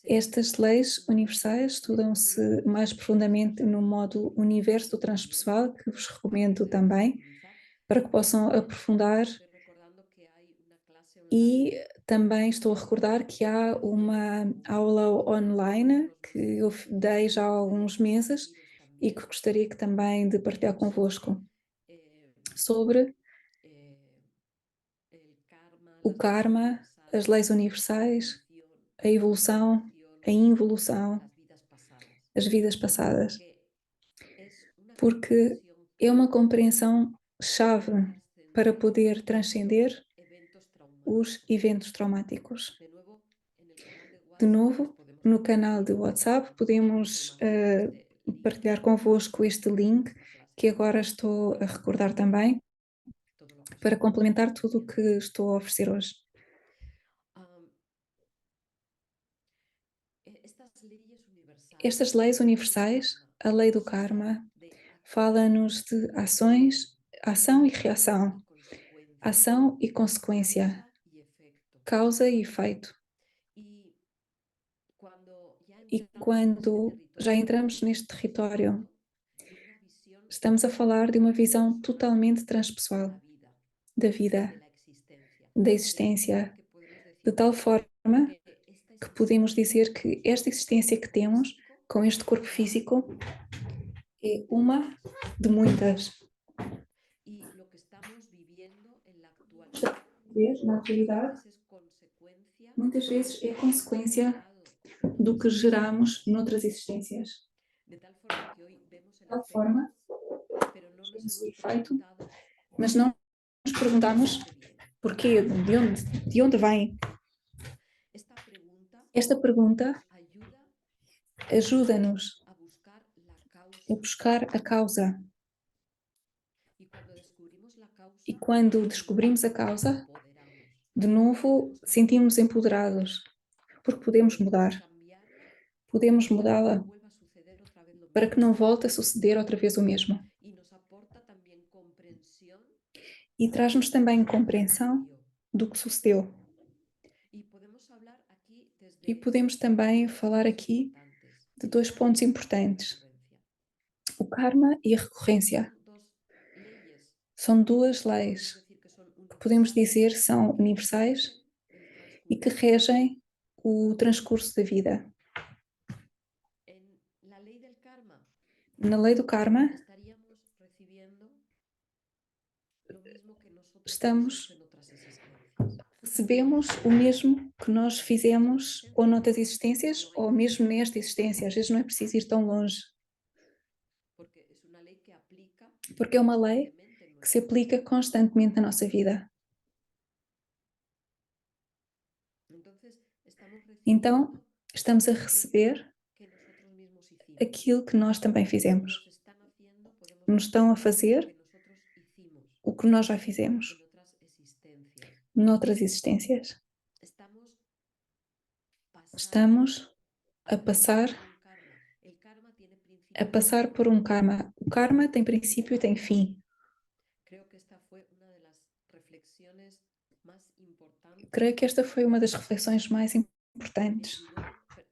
Estas leis universais estudam-se mais profundamente no modo universo do transpessoal, que vos recomendo também, para que possam aprofundar. E também estou a recordar que há uma aula online que eu dei já há alguns meses e que gostaria que também de partilhar convosco sobre o karma, as leis universais, a evolução, a involução, as vidas passadas, porque é uma compreensão chave para poder transcender os eventos traumáticos. De novo, no canal de WhatsApp podemos partilhar convosco este link que agora estou a recordar também para complementar tudo o que estou a oferecer hoje. Estas leis universais, a lei do karma, fala-nos de ações, ação e reação, ação e consequência, causa e efeito. E quando já entramos neste território, estamos a falar de uma visão totalmente transpessoal da vida, da existência, de tal forma que podemos dizer que esta existência que temos com este corpo físico é uma de muitas. Na atualidade, muitas vezes é consequência do que geramos noutras existências. De tal forma, vemos o efeito, mas não nos perguntamos porquê, de onde vem. Esta pergunta ajuda-nos é buscar a causa. Y cuando descubrimos la causa, E quando descobrimos a causa, de novo sentimos empoderados, porque podemos mudar, podemos mudá-la para que não volte a suceder outra vez o mesmo. y nos aporta también comprensión E traz-nos também compreensão do que sucedeu. y podemos hablar aquí desde E podemos também falar aqui de dois pontos importantes: o karma e a recorrência. son dos leyes São duas leis podemos decir que son que podemos universales dizer são que universais rigen el e que transcurso. regem o transcurso da vida. En la ley del karma Na lei do karma, estaríamos recibiendo lo mismo que nosotros estamos hemos hecho en otras existencias. recebemos o mesmo que nós fizemos ou noutras existências ou mesmo nesta existência. Às vezes não é preciso ir tão longe, Porque es una ley que aplica porque é uma lei constantemente en que se nuestra aplica vida. constantemente na nossa vida. Entonces, estamos Então, recibiendo estamos a aquello receber que nosotros mismos hicimos. aquilo que nós também fizemos. Nos están haciendo, podemos Nos decir, estão a lo fazer que nosotros hicimos o que nós já fizemos en otras existencias. noutras existências. Estamos pasando Estamos a passar por un karma. El karma tiene principio a y passar fin. por um karma. O karma tem princípio e tem fim. Creo que esta fue una de las reflexiones más importantes Creio que esta foi uma das reflexões mais que me importantes ayudó en lo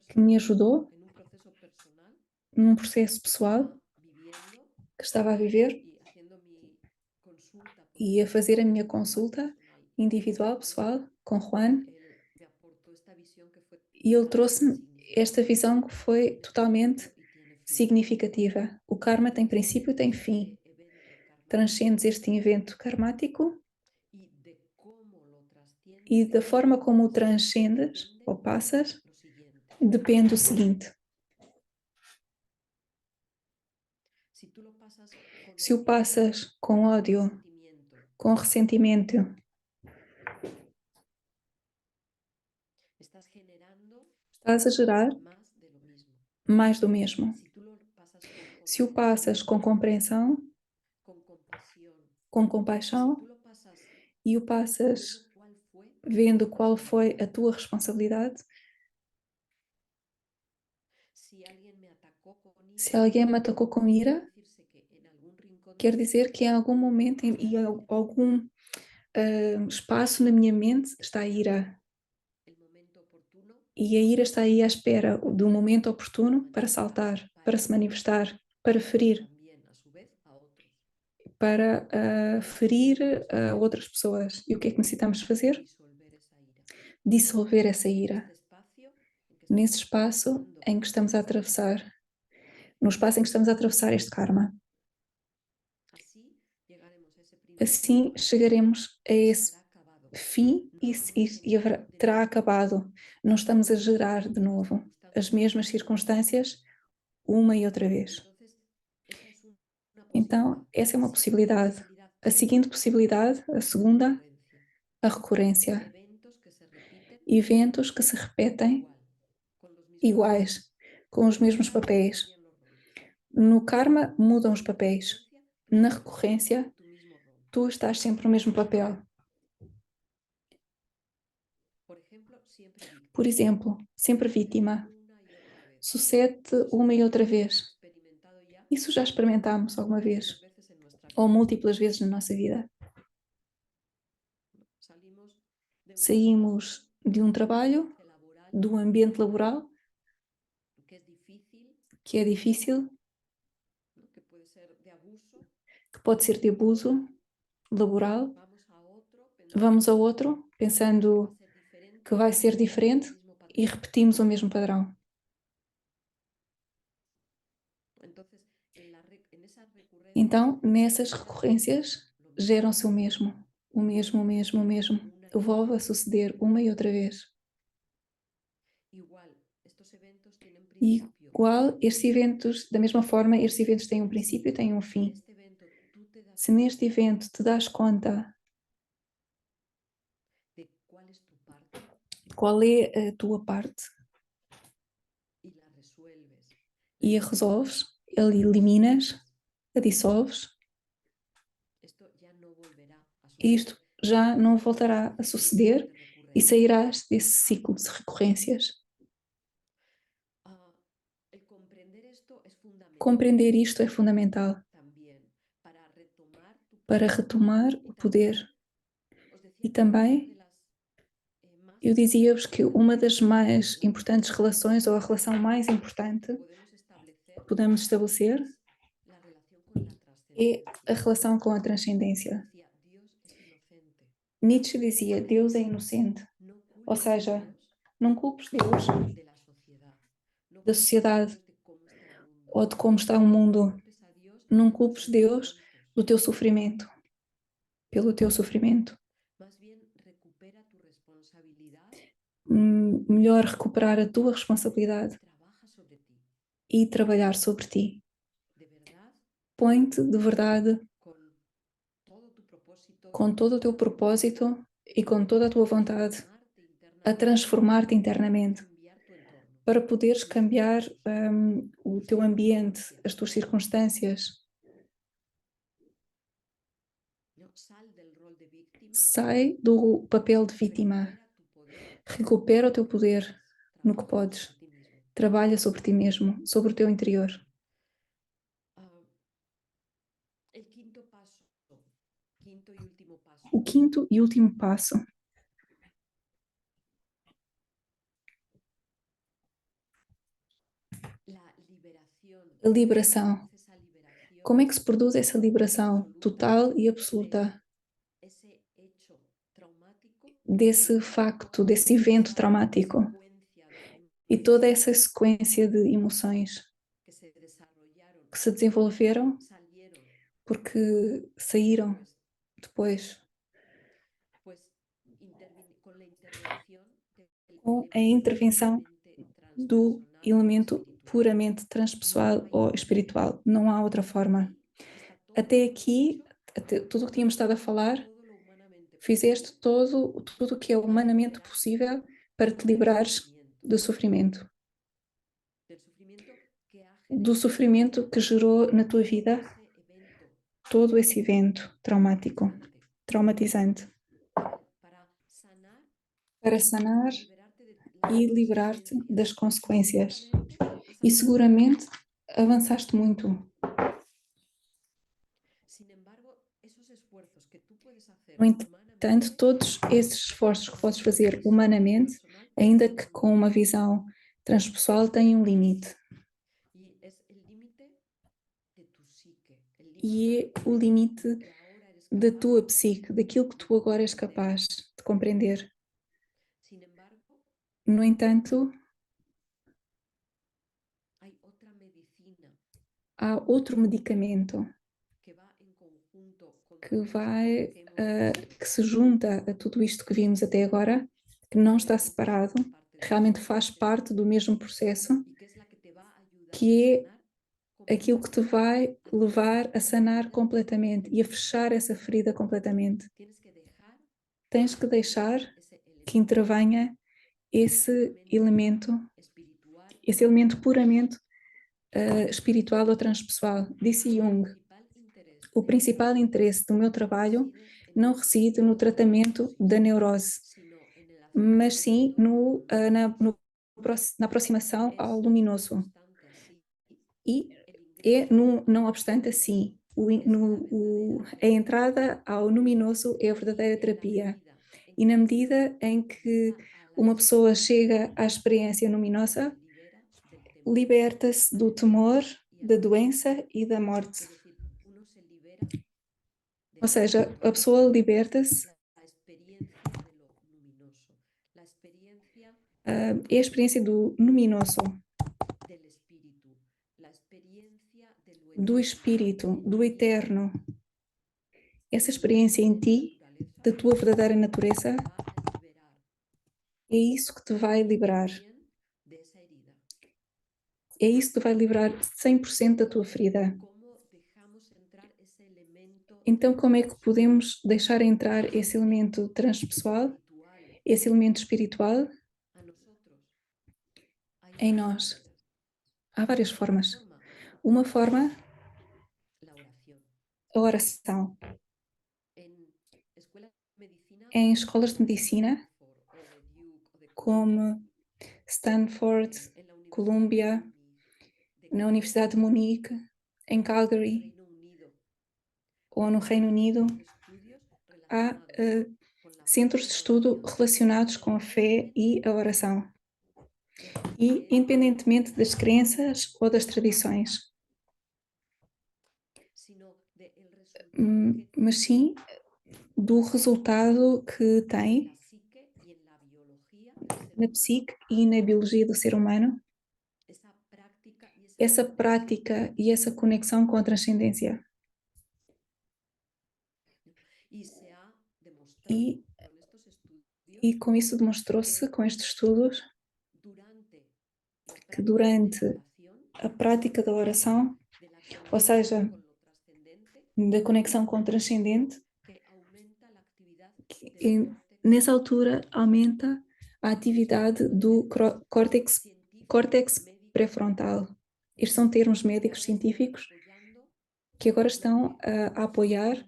que me personal, ajudou en un proceso personal num processo que pessoal estaba viviendo que estava a viver y haciendo mi consulta e a fazer a minha individual, consulta personal individual, con Juan. pessoal, com Juan, Él me aportó esta visión que fue e ele totalmente trouxe-me esta significativa. visão que foi Tiene totalmente principio y tiene fin. significativa. O karma tem Trasciendes princípio e tem este fim. evento karmático Transcendes este evento karmático y de cómo lo e trasciendes da forma como o o pasas, transcendes depende ou passas, lo siguiente. depende do seguinte: Si tú lo pasas con se o odio, passas com ódio, resentimiento, com ressentimento, estás generando estás a gerar más de lo mismo. mais do mesmo. Si tú lo pasas con Se o comprensión, passas com compreensão, con compasión, com si compaixão tú lo pasas e o passas viendo cuál fue tu vendo qual foi responsabilidad, a tua responsabilidade, si alguien me atacó con ira, se alguém me atacou com puede ira, decirse que en algún rincón quer de mi dizer que em algum momento e algum espaço na minha mente está a ira. el momento oportuno E a ira está aí à espera do momento oportuno para manifestarse, saltar, para para se herir manifestar, para ferir, también a su vez a otros. para ferir outras pessoas. E o que é que necessitamos fazer? Disolver esa ira. Dissolver essa En ira. este espacio en que Nesse estamos espaço atravesando em que estamos a este karma. atravessar, no espaço em que estamos a atravessar este karma. Así llegaremos a ese Assim principio chegaremos a y se esse habrá acabado. fim No e, estamos generando de terá nuevo acabado. Não estamos a gerar de las mismas novo as circunstancias mesmas una y otra vez. circunstâncias uma e outra vez. Entonces, esa es una posibilidad. Então, essa é La uma siguiente possibilidade. posibilidad, A seguinte possibilidade, a segunda, recurrencia. a recorrência. Eventos que se repiten Eventos que se repetem igual, con los mismos iguais, roles. com os En el mesmos karma papéis. cambian los roles. No karma mudam os En la papéis. recurrencia, tú Na estás recorrência, tu mismo rol. tu estás sempre no mesmo papel. Por ejemplo, siempre víctima. Por exemplo, sempre Sucede vítima. una y otra vez. Sucede Eso uma e seguro outra que lo hemos vez. experimentado ya Isso já experimentámos alguma vez, múltiples veces en nuestra ou vida. múltiplas vezes na nossa vida. Salimos de un Saímos trabajo, de um trabalho, ambiente laboral, do ambiente laboral, que es difícil, que é difícil, ¿no? Que puede ser de abuso. que pode ser de abuso laboral. Vamos a Vamos a otro outro pensando que vai ser diferente e repetimos o mesmo padrão. Entonces, en esas recurrencias, Então, nessas generan recorrências, lo mismo, geram-se o mesmo, o mesmo. una y Volve a otra vez. suceder uma e outra vez. Igual, estos eventos tienen principio. Igual, estes eventos, da mesma forma, estes eventos têm um princípio e têm um En fim. este evento tú te das Se neste cuenta evento te das conta de cuál es tu parte qual é a tua parte y la resuelves, e a resolves, a eliminas, a dissolves, e isto já não voltará a suceder e sairás desse ciclo de recorrências. Compreender isto é fundamental para retomar o poder. E também eu dizia-vos que uma das mais importantes relações, ou a relação mais importante que podemos estabelecer, é a relação com a transcendência. Nietzsche dizia: Deus é inocente, ou seja, não culpes Deus da sociedade ou de como está o mundo, não culpes Deus do teu sofrimento, pelo teu sofrimento. Melhor recuperar a tua responsabilidade e trabalhar sobre ti. Põe-te de verdade com todo o teu propósito e com toda a tua vontade a transformar-te internamente para poderes cambiar o teu ambiente, as tuas circunstâncias. Sai do papel de vítima. Recupera o teu poder no que podes. Trabalha sobre ti mesmo, sobre o teu interior. O quinto e último passo. A liberação. Como é que se produz essa liberação total e absoluta desse facto, desse evento traumático e toda essa sequência de emoções que se desenvolveram porque saíram depois com a intervenção do elemento puramente transpessoal ou espiritual. Não há outra forma. Até aqui, tudo o que tínhamos estado a falar, fizeste tudo o que é humanamente possível para te livrares do sofrimento. Do sofrimento que gerou na tua vida todo esse evento traumático, traumatizante. Para sanar e livrar-te das consequências. E seguramente avançaste muito. No entanto, todos esses esforços que podes fazer humanamente, ainda que com uma visão transpessoal, têm um limite. E é o limite da tua psique, daquilo que tu agora és capaz de compreender. No entanto, há outro medicamento que se junta a tudo isto que vimos até agora, que não está separado, realmente faz parte do mesmo processo, que é aquilo que te vai levar a sanar completamente e a fechar essa ferida completamente. Tens que deixar que intervenha esse elemento puramente espiritual ou transpessoal. Disse Jung: o principal interesse do meu trabalho não reside no tratamento da neurose, mas sim na aproximação ao luminoso. E não obstante assim, a entrada ao luminoso é a verdadeira terapia. E na medida em que uma pessoa chega à experiência luminosa, liberta-se do temor, da doença e da morte. Ou seja, a pessoa liberta-se. É a experiência do luminoso, do espírito, do eterno. Essa experiência em ti, da tua verdadeira natureza, é isso que te vai liberar. É isso que te vai livrar 100% da tua ferida. Então, como é que podemos deixar entrar esse elemento transpessoal, esse elemento espiritual em nós? Há várias formas. Uma forma, la oración. a oração. En escuelas de medicina Em escolas de medicina, Stanford o de Duke o de Columbia, como Stanford, en la Universidad de Columbia, Múnich, de na Calgary, Universidade de Munique, em Calgary Reino Unido, ou no Reino Unido, de estudios há relacionados con la fe centros y de la estudo oración, relacionados com a fé e a oração, e independientemente independentemente das crenças ou das tradições, sino de el resultado que mas tiene sim do resultado que en tem la psique y en la biología del ser na humano, psique e na biologia do ser humano, essa práctica y esa essa conexión. prática e essa conexão com a transcendência. Y se ha demostrado E, con estos estudios e com isso demonstrou-se, com estes estudos, durante la que práctica de la durante oración, a prática da oração, de la ou conexión seja, con lo trascendente, da conexão com o transcendente, que aumenta la actividad del que córtex nessa altura aumenta a atividade do córtex médico pré-frontal. Estes são termos médicos científicos apoyando que agora lo estão que a apoiar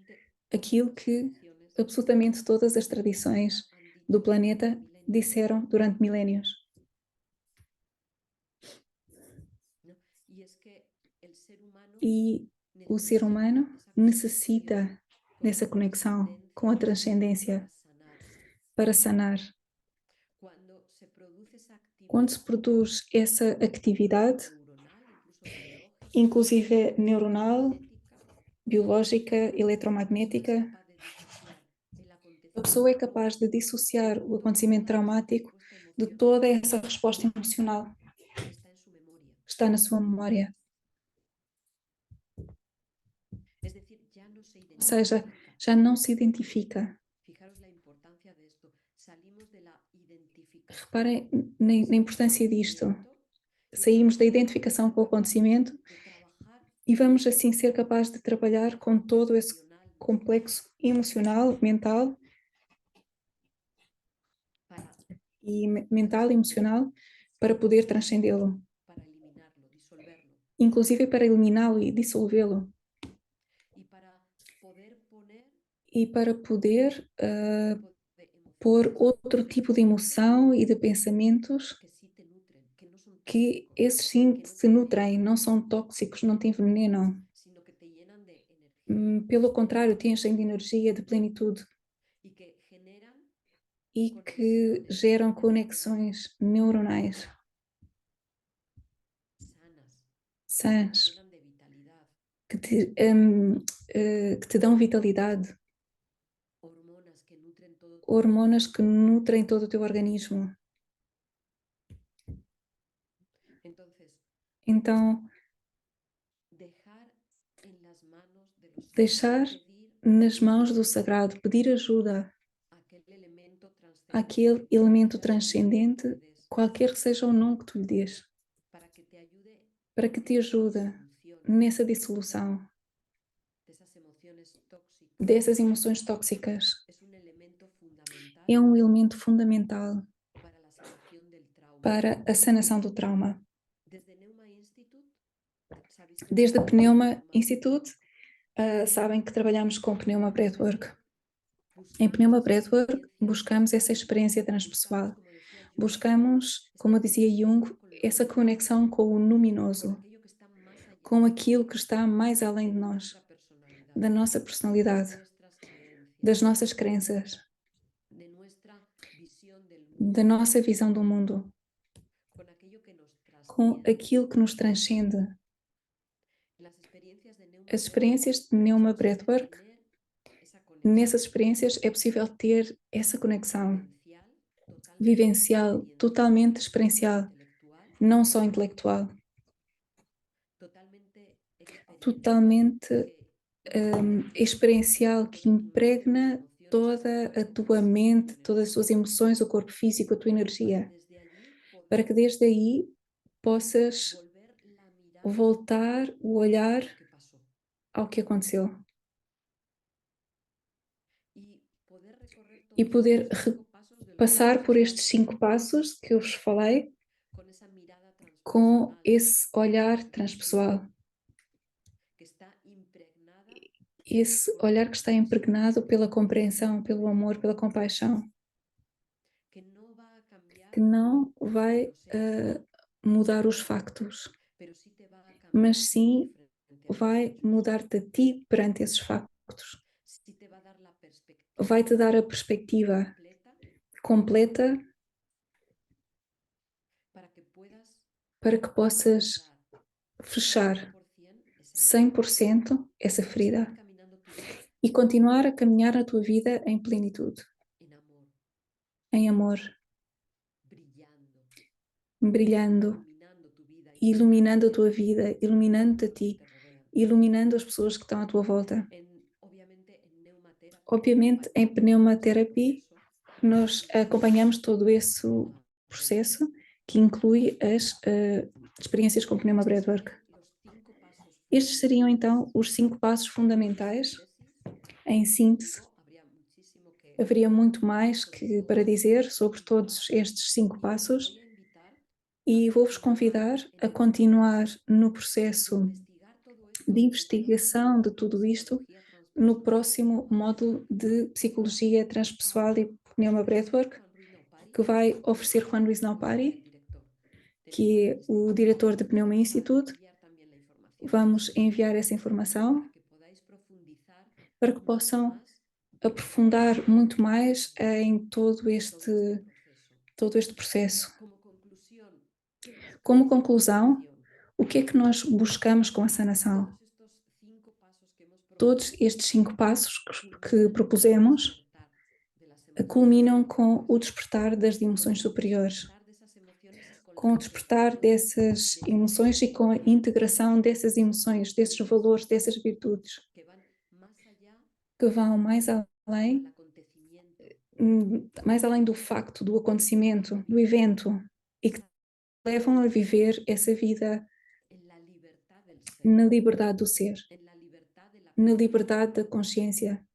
absolutamente aquilo todas las que tradiciones absolutamente todas as del planeta tradições han do dicho durante planeta milenios, disseram durante milénios. ¿no? Y es que el ser humano E o ser necesita humano esa conexión necessita con dessa la conexão com a transcendência para sanar. para sanar. Cuando se produce esa Quando actividad se produz essa atividade, neuronal, incluso biológica, inclusive neuronal, magnética, biológica, la persona es eletromagnética, capaz de disociar el a pessoa é acontecimiento capaz de traumático dissociar de o acontecimento toda esa traumático respuesta de emocional toda essa resposta emocional que está en su memoria. que está na sua memória. Es decir, ya no se Ou seja, identifica. já não se identifica. Fijaros la importancia de esto. Salimos de la identificación Reparem con na ese importância disto. acontecimiento y Saímos estamos da capaces identificação com o acontecimento de trabajar e vamos con assim ser capazes de trabalhar com todo esse emocional complexo emocional, mental para e mental e trascenderlo, emocional para poder transcendê-lo, para eliminarlo, disolverlo inclusive para eliminá-lo e dissolvê-lo y para poder poner e para poder otro tipo de pôr emociones outro y tipo de pensamientos emoção e de pensamentos que sí te nutren, que no son que tóxicos, esses sim que no se te nutrem, envenenan, não são tóxicos, não te envenenam. sino que te llenan de energía Pelo contrário, te enchem de energia, de plenitude y que generan e que conexiones geram neuronales conexões neuronais sanas, que te sãs, llenan de vitalidad, que te dão vitalidade, hormonas que nutren todo tu hormonas organismo. que nutrem todo o teu organismo. Entonces, Então, dejar en las manos de lo sagrado, deixar pedir nas mãos do ayuda sagrado, pedir ajuda a aquel elemento àquele trascendente, elemento cualquiera sea el nombre que le transcendente, des, qualquer que seja o nome que tu lhe des, para que te ayude para que en te esa ajude disolución nessa dissolução de esas emociones tóxicas. dessas emoções tóxicas. Es un elemento fundamental É um elemento fundamental para la sanación del trauma. para a sanação do trauma. Desde Neuma Institute, sabéis que Desde a trabajamos con Pneuma Neuma Institute, sabem que trabalhamos com Pneuma Breathwork. Em Buscamos Pneuma esa Breathwork, experiencia buscamos essa transpessoal. experiência Buscamos, transpessoal. como decía Jung, Buscamos, esa como dizia conexión Jung, con lo essa luminoso, conexão com o con luminoso, aquello que está más allá com aquilo que está mais além de de nós, nuestra personalidad, da nossa de personalidade, nuestras das creencias, nossas crenças, de nuestra visión del da mundo, nossa visão do mundo, con aquello que nos com trasciende. aquilo que nos transcende. Las experiencias de Neuma As Breathwork experiências de Pneuma es posible Breathwork, tener esa nessas conexión experiências é possível ter essa conexão vivencial, vivencial, totalmente experiencial, totalmente experiencial, não só intelectual, totalmente experiencial totalmente que impregna experiencial que toda tu mente, tus impregna emociones, ese toda a cuerpo tua físico, tu mente, todas as tuas energía, emoções, o corpo físico, a tua para energia, desde allí para poder que desde aí possas volver la mirada voltar o olhar a lo que pasó ao que aconteceu y poder recorrer e todos estos poder 5 pasos de los que passar hemos por estado estes 5 hablando, passos que eu vos falei con esa mirada com transpersonal, esse olhar desde transpessoal, esse olhar que está impregnado pela compreensão, pelo amor, pela compaixão, que não vai mudar os factos, mas sim vai mudar-te a ti perante esses factos. Vai-te dar a perspectiva completa para que possas fechar 100% essa ferida e continuar a caminhar na tua vida em plenitude, em amor, brilhando, iluminando a tua vida, iluminando-te a ti, iluminando as pessoas que estão à tua volta. Obviamente, em pneumaterapia, nós acompanhamos todo esse processo que inclui as experiências com pneuma breathwork. Estes seriam então os 5 passos fundamentais. Em síntese, haveria muito mais para dizer sobre todos estes 5 passos e vou-vos convidar a continuar no processo de investigação de tudo isto no próximo módulo de Psicologia Transpessoal e Pneuma Breathwork, que vai oferecer Juan Luis Naupari, que é o diretor do Pneuma Institute. Vamos enviar essa informação para que possam aprofundar muito mais em todo este processo. Como conclusão, o que é que nós buscamos com a sanação? Todos estes 5 passos que propusemos culminam com o despertar das emoções superiores, com o despertar dessas emoções e com a integração dessas emoções, desses valores, dessas virtudes, que vão mais além do facto, do acontecimento, do evento, e que levam a viver essa vida na liberdade do ser, na liberdade da consciência,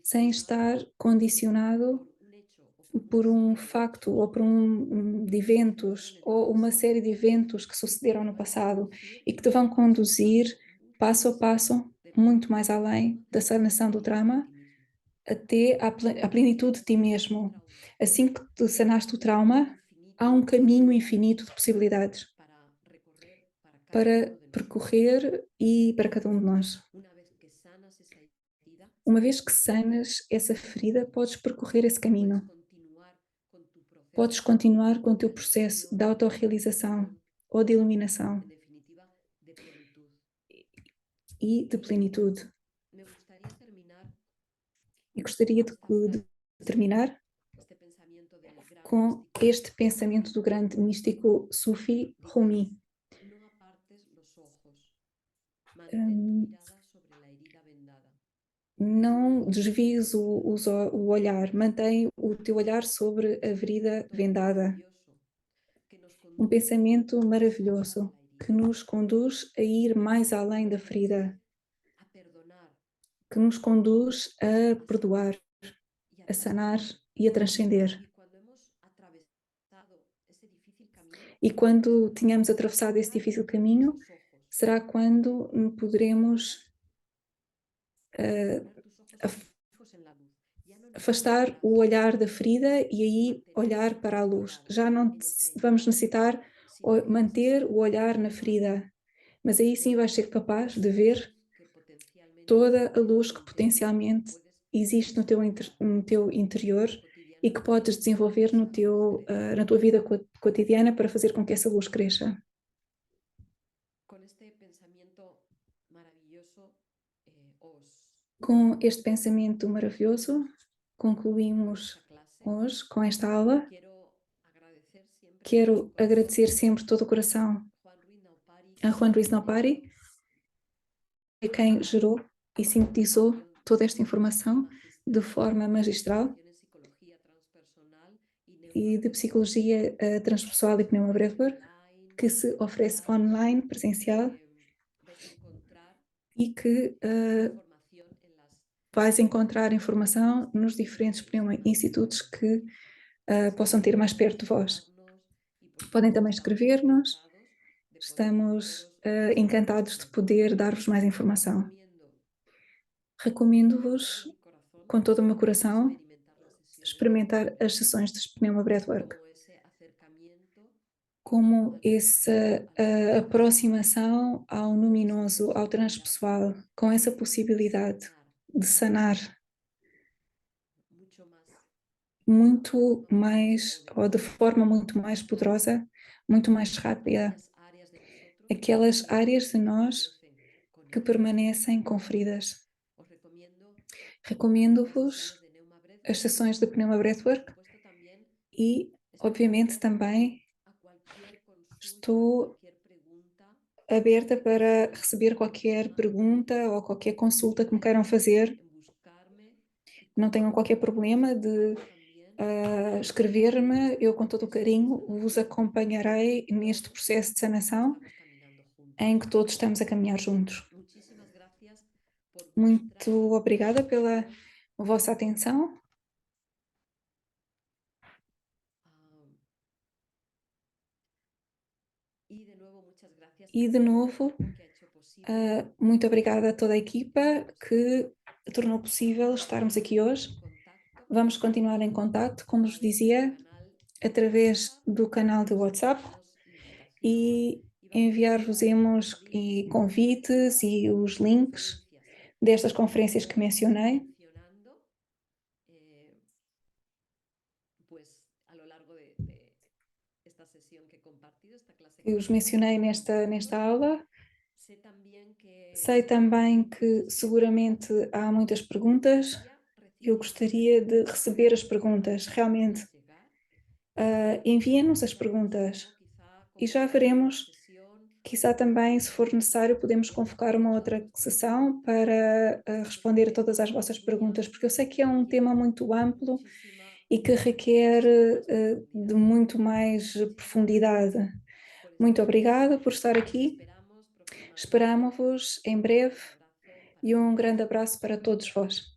sem estar condicionado por um facto ou por de eventos ou uma série de eventos que sucederam no passado e que te vão conduzir passo a passo muito mais além da sanação do trauma até à plenitude de ti mesmo. Assim que tu sanaste o trauma, há um caminho infinito de possibilidades para percorrer e para cada um de nós. Uma vez que sanas essa ferida, podes percorrer esse caminho. Podes continuar com o teu processo de autorrealização ou de iluminação e de plenitude. E gostaria de terminar com este pensamento do grande místico Sufi Rumi. Não desvies o olhar, mantém o teu olhar sobre a ferida vendada. Um pensamento maravilhoso que nos conduz a ir mais além da ferida, que nos conduz a perdoar, a sanar e a transcender. E quando tenhamos atravessado esse difícil caminho, será quando poderemos afastar o olhar da ferida e aí olhar para a luz. Já não vamos necessitar manter o olhar na ferida, mas aí sim vais ser capaz de ver toda a luz que potencialmente existe no teu interior e que podes desenvolver na tua vida cotidiana para fazer com que essa luz cresça. Com este pensamento maravilhoso, concluímos hoje com esta aula. Quero agradecer sempre de todo o coração a Juan Luis Naupari, a quem gerou e sintetizou toda esta informação de forma magistral e de psicologia transpessoal e pneuma breathwork, que se oferece online, presencial, e que vais encontrar informação nos diferentes pneuma institutos que possam ter mais perto de vós. Podem também escrever-nos, estamos encantados de poder dar-vos mais informação. Recomendo-vos, com todo o meu coração, experimentar las sesiones de experimentar as sessões de Pneuma Breathwork, como ese acercamiento como al essa luminoso, al luminoso, aproximação ao luminoso, ao transpessoal, com essa possibilidade sanar de sanar mucho más, de muito forma más mais, ou de poderosa, forma muito mais poderosa, muito mais rápida, aquellas áreas de nosotros aquelas áreas de que nós permanecen con que heridas. permanecem com feridas. Os recomiendo las sesiones Recomendo-vos de Neuma as Breathwork sessões de Pneuma y por Breathwork supuesto también e, estoy obviamente, abierto também a cualquier consulta, estou cualquier pregunta aberta para que receber qualquer tengan pergunta ou qualquer consulta que me queiram en, fazer. en buscarme y Não tenham qualquer compartir problema de conmigo también escrever-me. Eu, com todo o proceso de carinho, vos sanación acompanharei en el que neste todos processo de sanação estamos caminando em juntos. que todos estamos a caminhar juntos. Muchísimas gracias por vuestra Muito obrigada pela atención. vossa atenção Ah, y de nuevo, muchas gracias e, a de todo el novo, equipo que ha hecho posible muito obrigada a toda a equipa que posible. tornou possível estarmos aqui hoje. En contacto Vamos continuar em contato, a como vos través del dizia, canal de através WhatsApp do canal de os WhatsApp enviaros invitación e y vamos a enviar enviar-vos-emos links e de convites estas e os links conferencias destas que conferências que iremos mencionei, mencionando eh, pues a lo largo de esta sesión que he compartido, esta clase que que he os mencionei compartido con nesta vosotros. aula. Sé también que Sei também hay que muchas preguntas. seguramente há muitas Me perguntas. gustaría Eu recibir esas gostaria de preguntas, receber as perguntas, realmente. hacérnoslas llegar Enviem-nos as y ya veremos perguntas cómo quizá e já convocar una nueva veremos, sesión quizá também, se for necessário, podemos convocar uma outra sessão para responder a todas as vossas perguntas, porque eu sei que é um tema requiere muito amplo muchísima, e que requer muchísima más de profundidad. muito mais Muchísimas profundidade. gracias por Muito estar aquí. obrigada por estar Os aqui. esperamos próximamente. Esperamos-vos em breve Un abrazo para e um todos. grande abraço para todos vós.